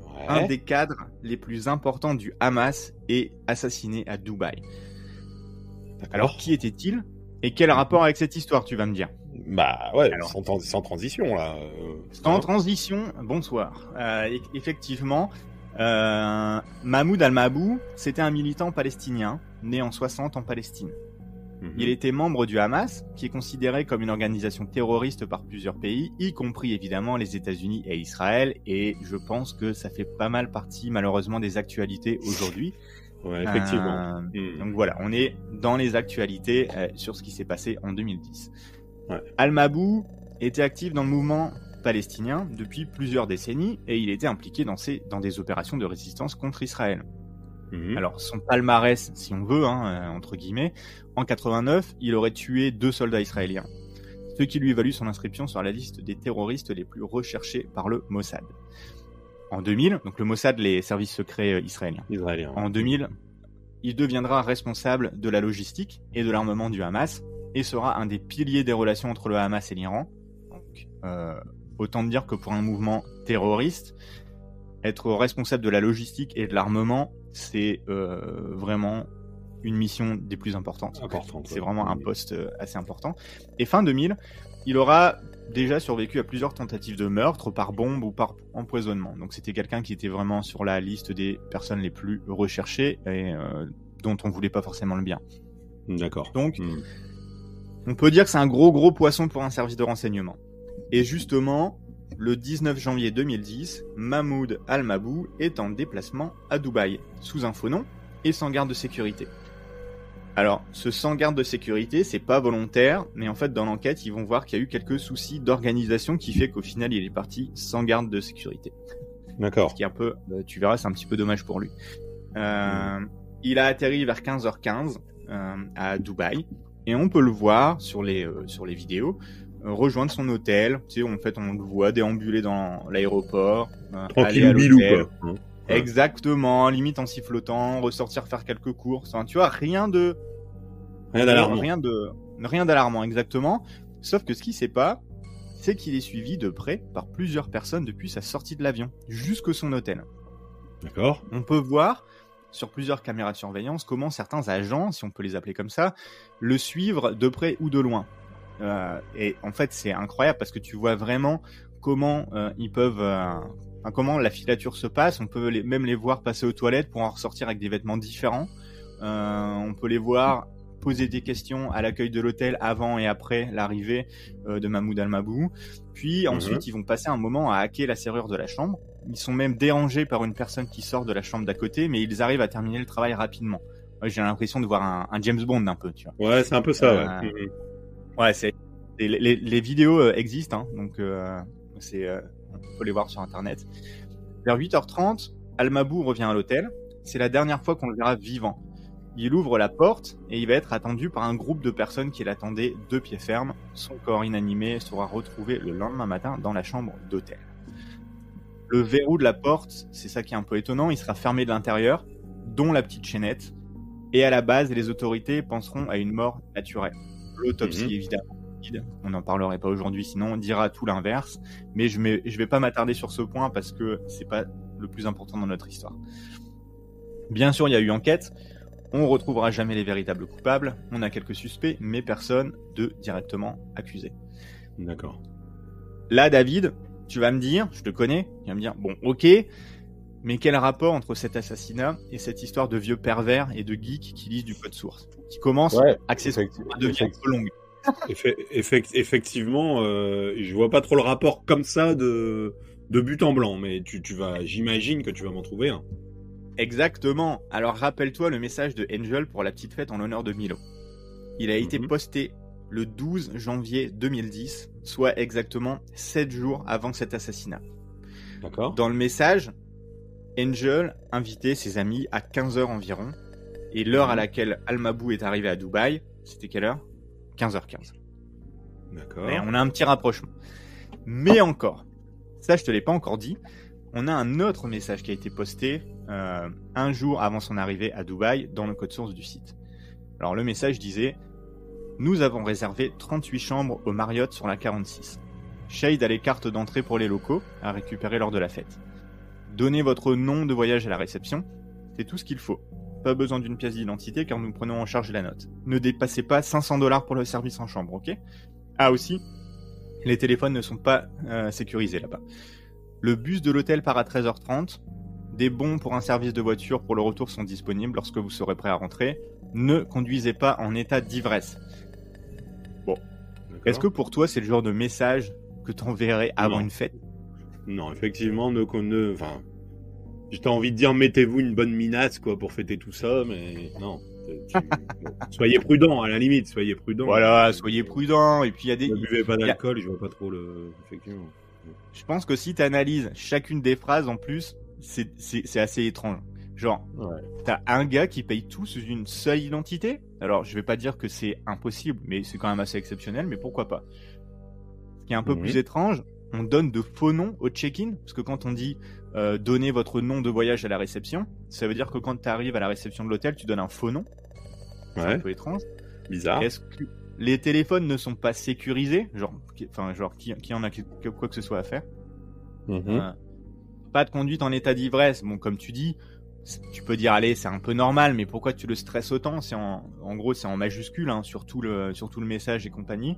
Ouais. Un des cadres les plus importants du Hamas est assassiné à Dubaï. Alors, qui était-il et quel rapport avec cette histoire, tu vas me dire? Bah ouais, alors, sans transition là. Sans transition, bonsoir. Effectivement, Mahmoud al-Mabhouh, c'était un militant palestinien né en 60 en Palestine. Il était membre du Hamas, qui est considéré comme une organisation terroriste par plusieurs pays, y compris évidemment les États-Unis et Israël, et je pense que ça fait pas mal partie malheureusement des actualités aujourd'hui. Ouais, effectivement. Donc voilà, on est dans les actualités sur ce qui s'est passé en 2010. Ouais. Al-Mabhouh était actif dans le mouvement palestinien depuis plusieurs décennies, et il était impliqué dans des opérations de résistance contre Israël. Alors, son palmarès, si on veut, entre guillemets, en 89, il aurait tué 2 soldats israéliens, ce qui lui valut son inscription sur la liste des terroristes les plus recherchés par le Mossad. En 2000, donc le Mossad, les services secrets israéliens. En 2000, il deviendra responsable de la logistique et de l'armement du Hamas et sera un des piliers des relations entre le Hamas et l'Iran. Donc, autant dire que pour un mouvement terroriste, être responsable de la logistique et de l'armement, c'est vraiment une mission des plus importantes. C'est vraiment un poste assez important. Et fin 2000, il aura déjà survécu à plusieurs tentatives de meurtre par bombe ou par empoisonnement. Donc c'était quelqu'un qui était vraiment sur la liste des personnes les plus recherchées et dont on voulait pas forcément le bien. D'accord. Donc, on peut dire que c'est un gros poisson pour un service de renseignement. Et justement, le 19 janvier 2010, Mahmoud al-Mabhouh est en déplacement à Dubaï, sous un faux nom et sans garde de sécurité. Alors, ce sans garde de sécurité, c'est pas volontaire, mais en fait, dans l'enquête, ils vont voir qu'il y a eu quelques soucis d'organisation qui fait qu'au final, il est parti sans garde de sécurité. D'accord. Ce qui est un peu, tu verras, c'est un petit peu dommage pour lui. Il a atterri vers 15h15 à Dubaï, et on peut le voir sur les vidéos, rejoindre son hôtel. Tu sais, en fait, on le voit déambuler dans l'aéroport, aller à l'hôtel. Quoi. Exactement, limite en sifflotant, ressortir faire quelques courses. Enfin, tu vois, rien d'alarmant, exactement. Sauf que ce qu'il sait pas, c'est qu'il est suivi de près par plusieurs personnes depuis sa sortie de l'avion, jusque son hôtel. D'accord. On peut voir sur plusieurs caméras de surveillance comment certains agents, si on peut les appeler comme ça, le suivent de près ou de loin. Et en fait, c'est incroyable parce que tu vois vraiment comment ils peuvent, comment la filature se passe. On peut même les voir passer aux toilettes pour en ressortir avec des vêtements différents. On peut les voir poser des questions à l'accueil de l'hôtel avant et après l'arrivée de Mahmoud al-Mabhouh. Puis ensuite, ils vont passer un moment à hacker la serrure de la chambre. Ils sont même dérangés par une personne qui sort de la chambre d'à côté, mais ils arrivent à terminer le travail rapidement. J'ai l'impression de voir un James Bond un peu, tu vois. Ouais, c'est un peu ça. Ouais, les vidéos existent, donc on peut les voir sur internet. Vers 8h30, al-Mabhouh revient à l'hôtel. C'est la dernière fois qu'on le verra vivant. Il ouvre la porte et il va être attendu par un groupe de personnes qui l'attendaient de pied ferme. Son corps inanimé sera retrouvé le lendemain matin dans la chambre d'hôtel. Le verrou de la porte, c'est ça qui est un peu étonnant, il sera fermé de l'intérieur, dont la petite chaînette. Et à la base, les autorités penseront à une mort naturelle. L'autopsie, évidemment, on n'en parlerait pas aujourd'hui, sinon on dira tout l'inverse. Mais je vais pas m'attarder sur ce point parce que c'est pas le plus important dans notre histoire. Bien sûr, il y a eu enquête. On retrouvera jamais les véritables coupables. On a quelques suspects, mais personne de directement accusé. D'accord. Là, David, tu vas me dire, je te connais, tu vas me dire, bon, ok, mais quel rapport entre cet assassinat et cette histoire de vieux pervers et de geeks qui lisent du code source, qui commence accessoirement à devenir un peu longue. Effectivement, je vois pas trop le rapport comme ça de but en blanc, mais j'imagine que tu vas m'en trouver un. Exactement. Alors rappelle-toi le message de Angel pour la petite fête en l'honneur de Milo. Il a été posté le 12 janvier 2010, soit exactement 7 jours avant cet assassinat. D'accord. Dans le message, Angel invitait ses amis à 15h environ, et l'heure à laquelle Al-Mabou est arrivé à Dubaï, c'était quelle heure ? 15h15. D'accord. Et on a un petit rapprochement. Mais encore, ça je te l'ai pas encore dit, on a un autre message qui a été posté un jour avant son arrivée à Dubaï dans le code source du site. Alors le message disait « Nous avons réservé 38 chambres au Marriott sur la 46. Shade a les cartes d'entrée pour les locaux à récupérer lors de la fête. Donnez votre nom de voyage à la réception, c'est tout ce qu'il faut. Pas besoin d'une pièce d'identité car nous prenons en charge la note. Ne dépassez pas $500 pour le service en chambre, ok ? Ah aussi, les téléphones ne sont pas sécurisés là-bas. Le bus de l'hôtel part à 13h30. Des bons pour un service de voiture pour le retour sont disponibles lorsque vous serez prêt à rentrer. Ne conduisez pas en état d'ivresse. » Bon. D'accord. Est-ce que pour toi, c'est le genre de message que t'enverrais avant une fête ? Non, effectivement, enfin, j'étais envie de dire mettez-vous une bonne minace quoi pour fêter tout ça, mais non. Soyez prudent à la limite, soyez prudent. Voilà, soyez prudent. Et puis il y a des. Ne buvez pas d'alcool, je vois pas trop effectivement. Je pense que si t'analyses chacune des phrases en plus, c'est assez étrange. Genre, t'as un gars qui paye tout sous une seule identité. Alors, je vais pas dire que c'est impossible, mais c'est quand même assez exceptionnel, mais pourquoi pas. Ce qui est un peu plus étrange, on donne de faux noms au check-in, parce que quand on dit donnez votre nom de voyage à la réception, ça veut dire que quand tu arrives à la réception de l'hôtel, tu donnes un faux nom. C'est un peu étrange. Bizarre. Est-ce que les téléphones ne sont pas sécurisés ? Genre qui en a quoi que ce soit à faire. Pas de conduite en état d'ivresse. Bon, comme tu dis, tu peux dire allez, c'est un peu normal, mais pourquoi tu le stresses autant ? En gros, c'est en majuscule, hein, sur tout le message et compagnie.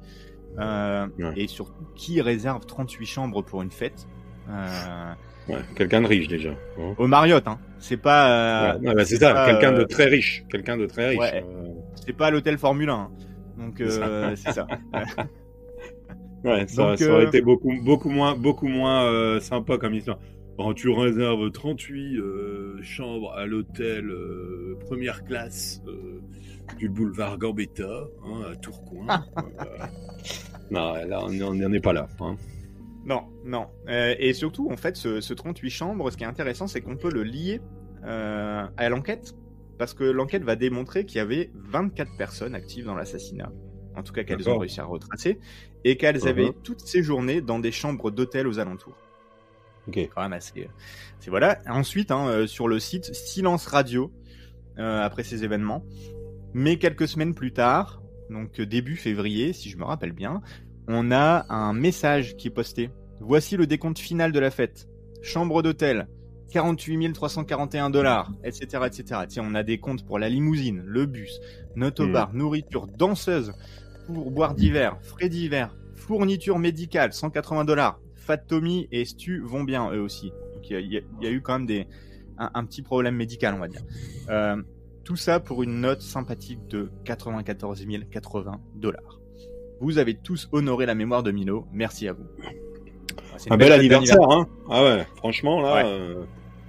Et surtout, qui réserve 38 chambres pour une fête ? Quelqu'un de riche déjà. Au Marriott, hein. C'est pas. C'est ça, quelqu'un de très riche. C'est pas l'hôtel Formule 1. Hein. Donc c'est ça. Ça aurait été beaucoup moins sympa comme histoire. Bon, tu réserves 38 chambres à l'hôtel première classe du boulevard Gambetta, à Tourcoing. Non, là, on n'en est pas là. Hein. Non. Et surtout, en fait, ce 38 chambres, ce qui est intéressant, c'est qu'on peut le lier à l'enquête. Parce que l'enquête va démontrer qu'il y avait 24 personnes actives dans l'assassinat. En tout cas, qu'elles ont réussi à retracer. Et qu'elles avaient toutes séjourné dans des chambres d'hôtel aux alentours. Ok. Quand même assez. C'est voilà. Ensuite, sur le site, silence radio après ces événements. Mais quelques semaines plus tard, donc début février, si je me rappelle bien, on a un message qui est posté. Voici le décompte final de la fête. Chambre d'hôtel, $48 341, etc., etc. Tiens, on a des comptes pour la limousine, le bus, note au bar, nourriture, danseuse, pourboire divers, frais divers, fourniture médicale, $180. Fat Tommy et Stu vont bien, eux aussi. Donc, il y a eu quand même un petit problème médical, on va dire. Tout ça pour une note sympathique de $94 080. Vous avez tous honoré la mémoire de Milo. Merci à vous. Un bel anniversaire, hein. Ah ouais, franchement, là...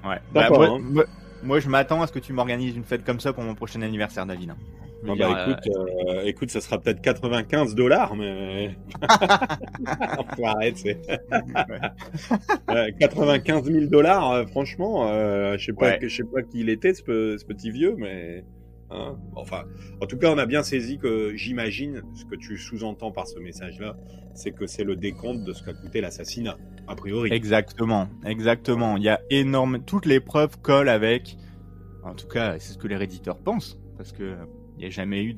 Ouais. D'accord, moi, je m'attends à ce que tu m'organises une fête comme ça pour mon prochain anniversaire, David. Écoute, ça sera peut-être $95, mais... Faut arrêter, c'est... $95 000, franchement, je sais pas qui il était, ce petit vieux, mais... Hein, enfin, en tout cas, on a bien saisi que, j'imagine, ce que tu sous-entends par ce message-là, c'est que c'est le décompte de ce qu'a coûté l'assassinat, a priori. Exactement. Il y a toutes les preuves collent avec, en tout cas, c'est ce que les réditeurs pensent, parce que il n'y a jamais eu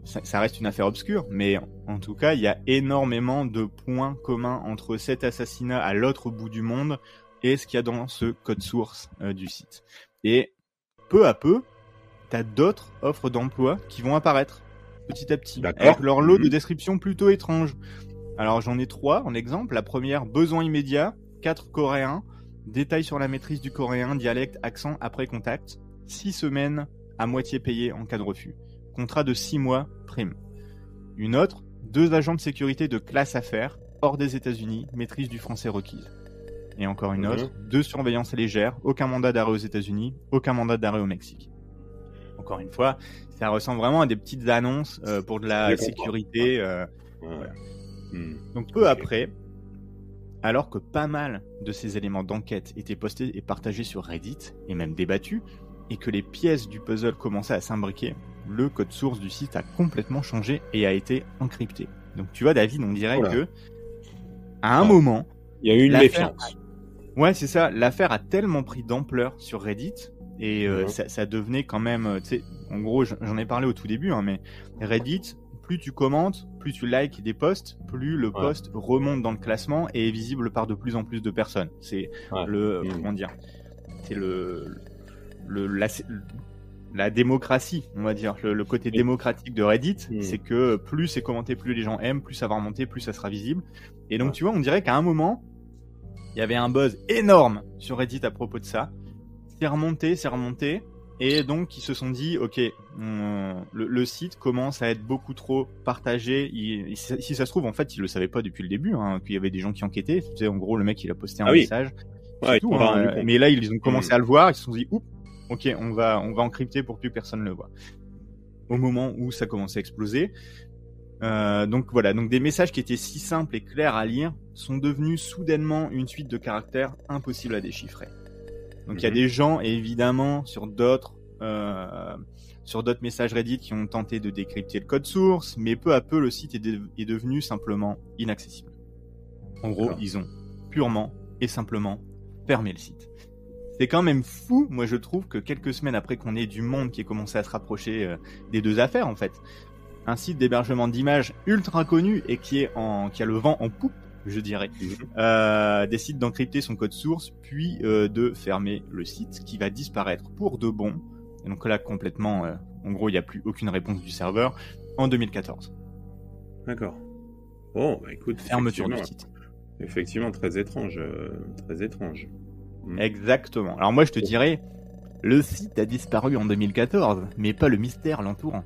ça reste une affaire obscure, mais en tout cas, il y a énormément de points communs entre cet assassinat à l'autre bout du monde et ce qu'il y a dans ce code source du site. Et peu à peu, t'as d'autres offres d'emploi qui vont apparaître petit à petit, avec leur lot de descriptions plutôt étranges. Alors j'en ai 3 en exemple. La première, besoin immédiat, 4 coréens, détails sur la maîtrise du coréen, dialecte, accent après contact, 6 semaines à moitié payé en cas de refus. Contrat de 6 mois, prime. Une autre, 2 agents de sécurité de classe affaires, hors des États-Unis, maîtrise du français requise. Et encore une autre, 2 surveillances légères, aucun mandat d'arrêt aux États-Unis, aucun mandat d'arrêt au Mexique. Encore une fois, ça ressemble vraiment à des petites annonces pour de la sécurité. Voilà. Donc peu après, alors que pas mal de ces éléments d'enquête étaient postés et partagés sur Reddit, et même débattus, et que les pièces du puzzle commençaient à s'imbriquer, le code source du site a complètement changé et a été encrypté. Donc tu vois David, on dirait que à un moment, il y a eu une méfiance. Ouais, c'est ça. L'affaire a tellement pris d'ampleur sur Reddit et ça devenait quand même, tu sais, en gros, j'en ai parlé au tout début, hein, mais Reddit, plus tu commentes, plus tu likes des posts, plus le post remonte dans le classement et est visible par de plus en plus de personnes. C'est comment dire, c'est la démocratie, on va dire, le côté démocratique de Reddit, c'est que plus c'est commenté, plus les gens aiment, plus ça va remonter, plus ça sera visible. Et donc tu vois, on dirait qu'à un moment, il y avait un buzz énorme sur Reddit à propos de ça. C'est remonté, et donc ils se sont dit, ok, le site commence à être beaucoup trop partagé. Si ça se trouve, en fait, ils le savaient pas depuis le début, hein, qu'il y avait des gens qui enquêtaient. Tu sais, en gros, le mec, il a posté un message. C'est tout, hein, mais là, ils ont commencé à le voir, ils se sont dit, oups, ok, on va encrypter pour que plus personne ne le voit. Au moment où ça commençait à exploser. Donc voilà, donc des messages qui étaient si simples et clairs à lire sont devenus soudainement une suite de caractères impossibles à déchiffrer. Donc il y a des gens, évidemment, sur d'autres messages Reddit qui ont tenté de décrypter le code source, mais peu à peu le site est devenu simplement inaccessible. En gros, ils ont purement et simplement fermé le site. C'est quand même fou, moi je trouve, que quelques semaines après qu'on ait du monde qui ait commencé à se rapprocher des deux affaires, en fait, un site d'hébergement d'images ultra connu et qui a le vent en poupe, je dirais, décide d'encrypter son code source, puis de fermer le site, qui va disparaître pour de bon. Et donc là, complètement, en gros, il n'y a plus aucune réponse du serveur, en 2014. D'accord. Bon, bah écoute, fermeture du site. Effectivement, très étrange, très étrange. Exactement. Alors moi, je te dirais, le site a disparu en 2014, mais pas le mystère l'entourant.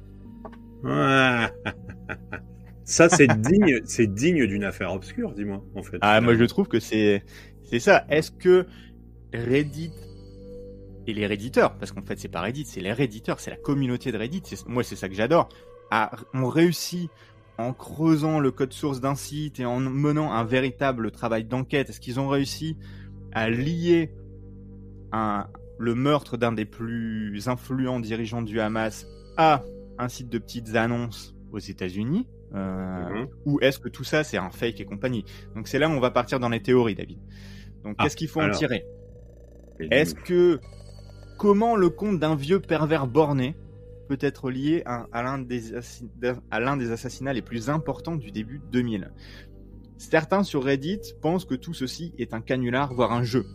Ça, c'est digne d'une affaire obscure, dis-moi, en fait. Moi, je trouve que c'est ça. Est-ce que Reddit et les Redditeurs, parce qu'en fait, c'est pas Reddit, c'est les Redditeurs, c'est la communauté de Reddit. Moi, c'est ça que j'adore. Ont réussi en creusant le code source d'un site et en menant un véritable travail d'enquête. Est-ce qu'ils ont réussi à lier le meurtre d'un des plus influents dirigeants du Hamas à un site de petites annonces aux États-Unis, ou est-ce que tout ça c'est un fake et compagnie? Donc c'est là où on va partir dans les théories, David. Donc qu'est-ce qu'il faut en tirer? Est-ce que comment le compte d'un vieux pervers borné peut être lié à l'un des assassinats les plus importants du début 2000? Certains sur Reddit pensent que tout ceci est un canular, voire un jeu.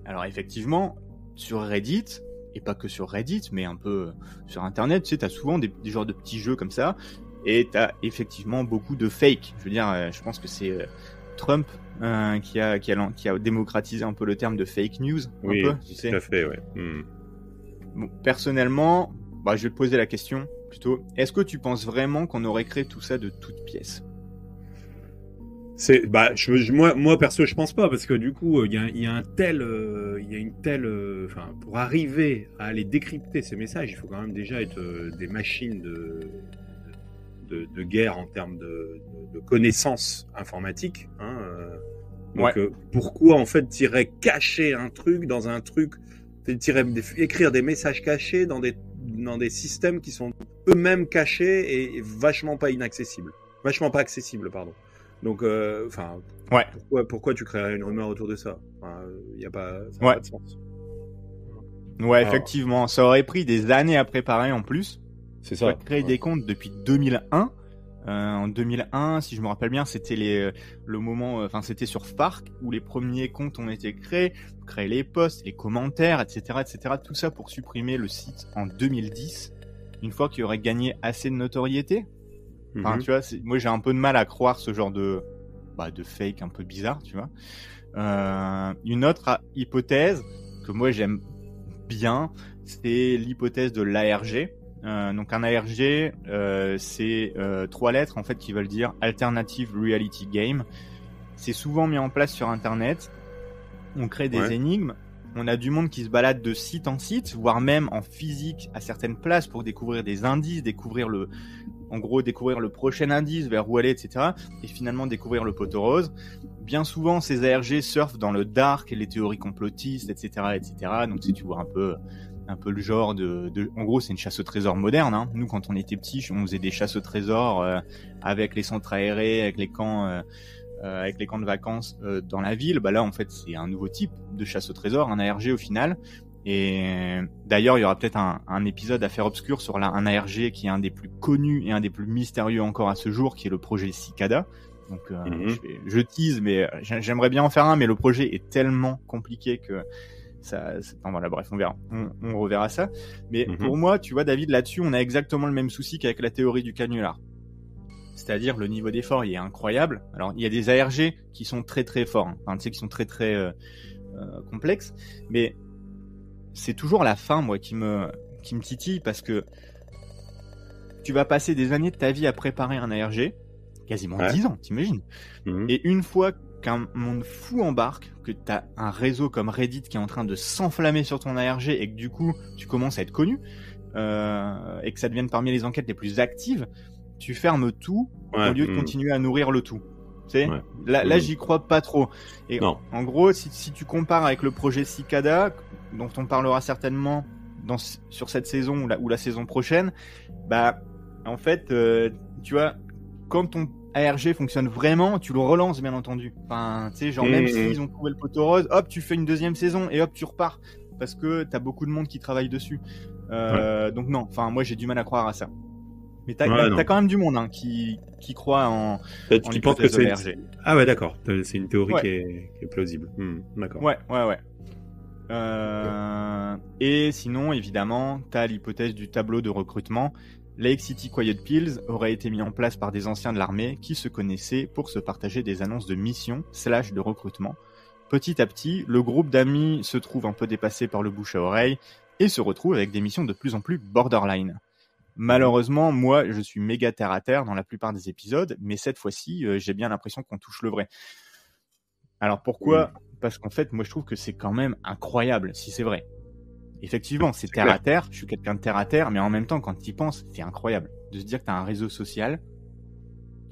Alors effectivement, sur Reddit, et pas que sur Reddit, mais un peu sur Internet, tu sais, t'as souvent des genres de petits jeux comme ça, et t'as effectivement beaucoup de fake. Je veux dire, je pense que c'est Trump qui a démocratisé un peu le terme de fake news. Oui, un peu, tu sais. Tout à fait, ouais. Bon, personnellement, je vais te poser la question plutôt. Est-ce que tu penses vraiment qu'on aurait créé tout ça de toutes pièces? Moi perso, je pense pas, parce que du coup, il y a une telle, pour arriver à aller décrypter ces messages, il faut quand même déjà être des machines de guerre en termes de connaissances informatiques. Donc, pourquoi en fait t'irais cacher un truc dans un truc, écrire des messages cachés dans des systèmes qui sont eux-mêmes cachés et vachement pas accessibles, pardon. Donc, pourquoi tu créerais une rumeur autour de ça? Ça n'a pas de sens. Ouais, effectivement, ça aurait pris des années à préparer en plus. C'est ça. Créer des comptes depuis 2001. En 2001, si je me rappelle bien, c'était le moment, c'était sur Farc où les premiers comptes ont été créés, créer les posts, les commentaires, etc., tout ça pour supprimer le site en 2010, une fois qu'il aurait gagné assez de notoriété. Enfin, tu vois, moi j'ai un peu de mal à croire ce genre de fake un peu bizarre, tu vois. Une autre hypothèse que moi j'aime bien, c'est l'hypothèse de l'ARG. Donc un ARG, c'est 3 lettres en fait qui veulent dire Alternative Reality Game. C'est souvent mis en place sur Internet. On crée des énigmes. On a du monde qui se balade de site en site, voire même en physique à certaines places pour découvrir des indices, découvrir le prochain indice, vers où aller, etc. Et finalement découvrir le poteau rose. Bien souvent, ces ARG surfent dans le dark et les théories complotistes, etc., etc. Donc si tu vois un peu le genre en gros, c'est une chasse au trésor moderne, hein. Nous, quand on était petits, on faisait des chasses au trésor avec les centres aérés, avec les camps de vacances dans la ville. Bah là, en fait, c'est un nouveau type de chasse au trésor, un ARG au final. Et d'ailleurs, il y aura peut-être un épisode Affaire obscure sur un ARG qui est un des plus connus et un des plus mystérieux encore à ce jour, qui est le projet Cicada. Donc, je tease, mais j'aimerais bien en faire un, mais le projet est tellement compliqué que voilà, bref, on verra. On reverra ça. Mais pour moi, tu vois, David, là-dessus, on a exactement le même souci qu'avec la théorie du canular. C'est-à-dire, le niveau d'effort, il est incroyable. Alors, il y a des ARG qui sont très très forts, hein. Enfin, tu sais, qui sont très très complexes. Mais c'est toujours la fin, moi, qui me titille, parce que tu vas passer des années de ta vie à préparer un ARG, quasiment 10 ans, t'imagines. Et une fois qu'un monde fou embarque, que t'as un réseau comme Reddit qui est en train de s'enflammer sur ton ARG et que du coup, tu commences à être connu, et que ça devienne parmi les enquêtes les plus actives, tu fermes tout au lieu de continuer à nourrir le tout. Tu sais, là, j'y crois pas trop. Et en gros, si tu compares avec le projet Cicada, dont on parlera certainement sur cette saison ou la saison prochaine, bah, en fait, tu vois, quand ton ARG fonctionne vraiment, tu le relances, bien entendu. Enfin, tu sais, genre, même s'ils ont trouvé le poteau rose, hop, tu fais une deuxième saison et hop, tu repars. Parce que t'as beaucoup de monde qui travaille dessus. Donc non, enfin, moi, j'ai du mal à croire à ça. Mais t'as quand même du monde, hein, qui croit en tu penses que c'est ARG. Ah ouais, d'accord. C'est une théorie qui est plausible. D'accord. Ouais. Et sinon, évidemment, t'as l'hypothèse du tableau de recrutement. Lake City Quiet Pills aurait été mis en place par des anciens de l'armée qui se connaissaient pour se partager des annonces de mission / de recrutement. Petit à petit, le groupe d'amis se trouve un peu dépassé par le bouche à oreille et se retrouve avec des missions de plus en plus borderline. Malheureusement, moi, je suis méga terre à terre dans la plupart des épisodes, mais cette fois-ci, j'ai bien l'impression qu'on touche le vrai. Alors pourquoi ? Parce qu'en fait, moi, je trouve que c'est quand même incroyable si c'est vrai. Effectivement, c'est terre à terre, je suis quelqu'un de terre à terre, mais en même temps, quand tu y penses, c'est incroyable de se dire que tu as un réseau social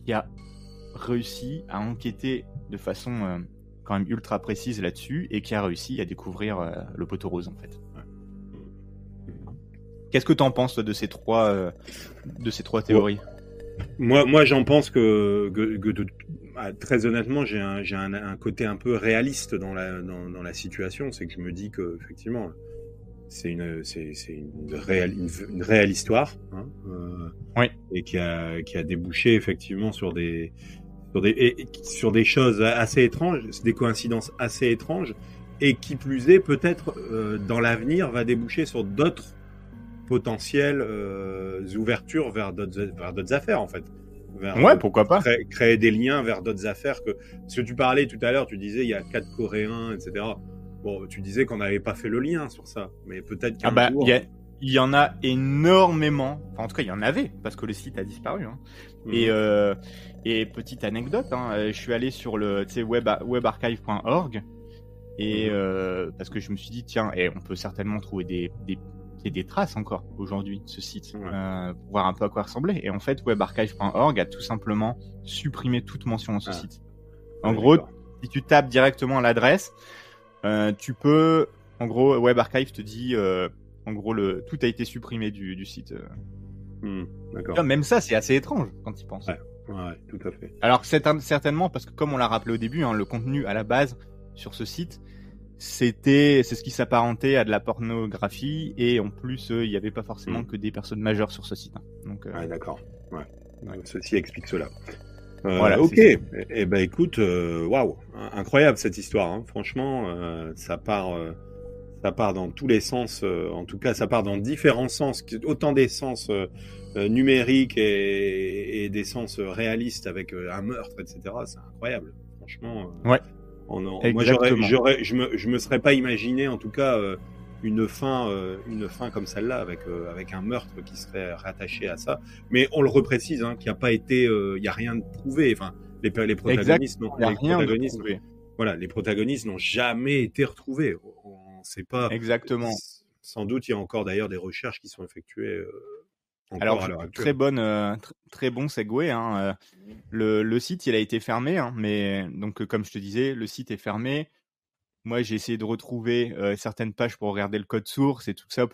qui a réussi à enquêter de façon quand même ultra précise là-dessus et qui a réussi à découvrir le poteau rose, en fait. Qu'est-ce que tu en penses de ces trois théories ? Moi, j'en pense que très honnêtement, j'ai un côté un peu réaliste dans la situation. C'est que je me dis que effectivement, c'est une réelle histoire, hein, et qui a débouché effectivement sur des choses assez étranges, des coïncidences assez étranges, et qui plus est peut-être dans l'avenir va déboucher sur d'autres potentielles ouvertures vers d'autres affaires, en fait. Pourquoi pas créer des liens vers d'autres affaires parce que tu parlais tout à l'heure, tu disais il y a 4 Coréens, etc. Bon, tu disais qu'on n'avait pas fait le lien sur ça, mais peut-être qu'un jour... Il y en a énormément. Enfin, en tout cas, il y en avait, parce que le site a disparu. Hein. Et petite anecdote, hein, je suis allé sur le webarchive.org et parce que je me suis dit, tiens, on peut certainement trouver des traces encore aujourd'hui de ce site, pour voir un peu à quoi ressemblait. Et en fait, webarchive.org a tout simplement supprimé toute mention dans ce site. En gros, si tu tapes directement l'adresse, tu peux, en gros, WebArchive te dit, en gros, tout a été supprimé du site. D'accord. Même ça, c'est assez étrange quand tu y penses. Ouais, tout à fait. Alors certainement, parce que comme on l'a rappelé au début, hein, le contenu à la base sur ce site, c'est ce qui s'apparentait à de la pornographie, et en plus, il n'y avait pas forcément que des personnes majeures sur ce site. Hein. Donc, d'accord. Ouais. Ceci explique cela. Voilà, ok. Eh ben écoute, waouh, incroyable cette histoire. Hein. Franchement, ça part dans tous les sens. En tout cas, ça part dans différents sens, autant des sens numériques et des sens réalistes avec un meurtre, etc. C'est incroyable. Franchement. Ouais. Moi, je me serais pas imaginé, en tout cas, une fin comme celle-là avec un meurtre qui serait rattaché à ça. Mais on le reprécise, hein, qu'il n'y a pas été, il y a rien de prouvé. Enfin, les protagonistes les protagonistes n'ont jamais été retrouvés. On sait pas. Exactement. Sans doute, il y a encore d'ailleurs des recherches qui sont effectuées. Alors, très bon segue. Hein. Le site, il a été fermé, hein, mais donc comme je te disais, le site est fermé. Moi, j'ai essayé de retrouver certaines pages pour regarder le code source et tout ça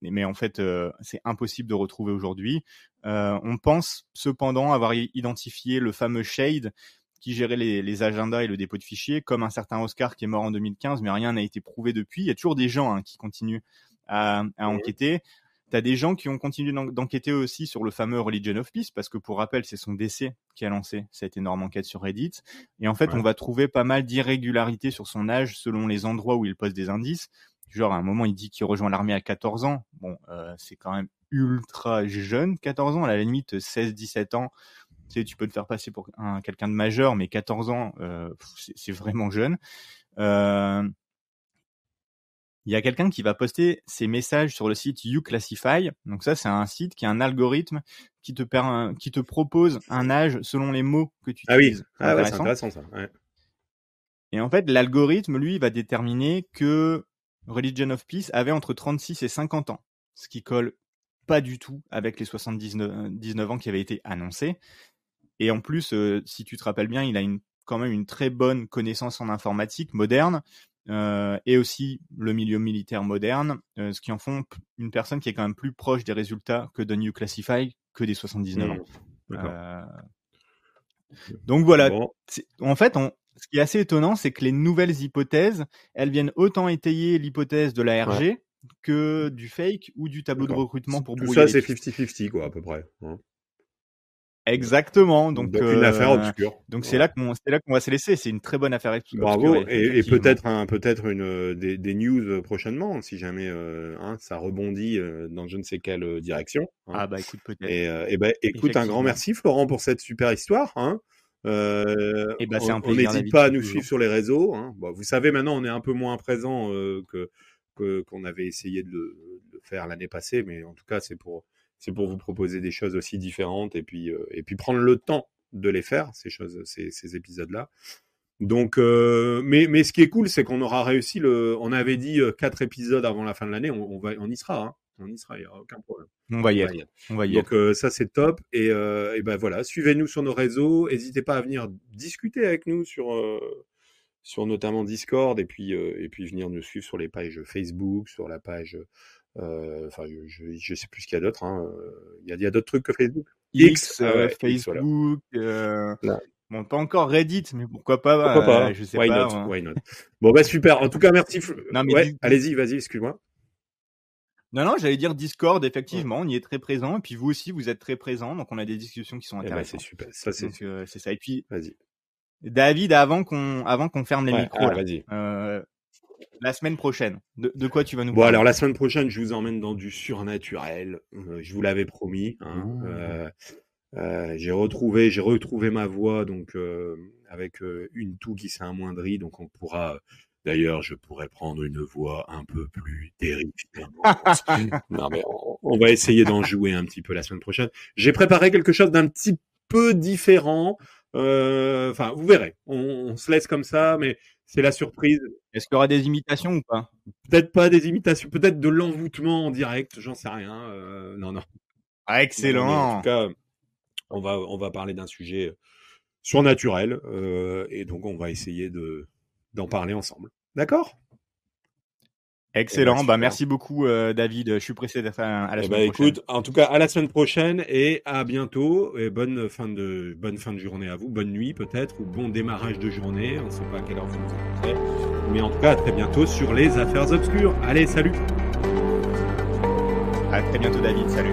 mais en fait, c'est impossible de retrouver aujourd'hui. On pense cependant avoir identifié le fameux Shade qui gérait les agendas et le dépôt de fichiers, comme un certain Oscar qui est mort en 2015, mais rien n'a été prouvé depuis. Il y a toujours des gens, hein, qui continuent à enquêter. T'as des gens qui ont continué d'enquêter aussi sur le fameux Religion of Peace, parce que pour rappel, c'est son décès qui a lancé cette énorme enquête sur Reddit. Et en fait, on va trouver pas mal d'irrégularités sur son âge selon les endroits où il poste des indices. Genre, à un moment, il dit qu'il rejoint l'armée à 14 ans. Bon, c'est quand même ultra jeune, 14 ans, à la limite 16-17 ans. Tu peux te faire passer pour quelqu'un de majeur, mais 14 ans, c'est vraiment jeune. Il y a quelqu'un qui va poster ses messages sur le site YouClassify. Donc ça, c'est un site qui a un algorithme qui te propose un âge selon les mots que tu utilises. Ah oui, c'est intéressant ça. Ouais. Et en fait, l'algorithme, lui, va déterminer que Religion of Peace avait entre 36 et 50 ans, ce qui colle pas du tout avec les 19 ans qui avaient été annoncés. Et en plus, si tu te rappelles bien, il a quand même une très bonne connaissance en informatique moderne. Et aussi le milieu militaire moderne, ce qui en font une personne qui est quand même plus proche des résultats que de YouClassify que des 79 ans. Donc voilà, en fait, ce qui est assez étonnant, c'est que les nouvelles hypothèses, elles viennent autant étayer l'hypothèse de la RG que du fake ou du tableau de recrutement pour brouiller. Tout ça, c'est 50-50, quoi, à peu près. Hein. Exactement, donc une affaire obscure. Donc c'est là qu'on va se laisser. C'est une très bonne affaire obscure. Bravo, et peut-être des news prochainement, si jamais ça rebondit dans je ne sais quelle direction. Hein. Ah bah écoute, peut-être. Et écoute, un grand merci Florent pour cette super histoire. Hein. C'est un plaisir. On n'hésite pas à nous suivre sur les réseaux. Hein. Bon, vous savez, maintenant on est un peu moins présent qu'on avait essayé de le faire l'année passée, mais en tout cas c'est pour vous proposer des choses aussi différentes et puis prendre le temps de les faire, ces épisodes-là. Donc, mais ce qui est cool, c'est qu'on aura réussi on avait dit 4 épisodes avant la fin de l'année, on y sera, hein. On y sera, il n'y a aucun problème. On va y être. Donc, ça, c'est top. Et ben voilà, suivez-nous sur nos réseaux. N'hésitez pas à venir discuter avec nous sur notamment Discord et puis venir nous suivre sur les pages Facebook, sur la page... je sais plus ce qu'il y a d'autre. Hein. Il y a d'autres trucs que Facebook. Facebook. Voilà. Bon, pas encore Reddit, mais pourquoi pas. Je sais why pas. Not, why not. Bon bah super. En tout cas, merci. Non, mais allez-y, vas-y, excuse-moi. Non, j'allais dire Discord. Effectivement, on y est très présent. Et puis vous aussi, vous êtes très présent. Donc on a des discussions qui sont intéressantes. C'est super. Ça c'est. Donc c'est ça. Et puis, vas-y. David, avant qu'on ferme les micros, vas-y. La semaine prochaine, de quoi tu vas nous parler ? Bon, alors la semaine prochaine, je vous emmène dans du surnaturel. Je vous l'avais promis. Hein. J'ai retrouvé ma voix, donc avec une toux qui s'est amoindrie, donc on pourra. D'ailleurs, je pourrais prendre une voix un peu plus terrifiante. Non, mais on va essayer d'en jouer un petit peu la semaine prochaine. J'ai préparé quelque chose d'un petit peu différent. Enfin, vous verrez. On se laisse comme ça, mais c'est la surprise. Est-ce qu'il y aura des imitations ou pas ? Peut-être pas des imitations, peut-être de l'envoûtement en direct, j'en sais rien. Non. Ah, excellent. Non, en tout cas, on va parler d'un sujet surnaturel, et donc on va essayer d'en parler ensemble. D'accord ? Excellent. Merci beaucoup, David. Je suis pressé d'être à la semaine prochaine. Écoute, en tout cas, à la semaine prochaine et à bientôt. Et bonne fin de journée à vous. Bonne nuit peut-être ou bon démarrage de journée. On ne sait pas à quelle heure vous nous écouterez. Mais en tout cas, à très bientôt sur les Affaires Obscures. Allez, salut. À très bientôt, David. Salut.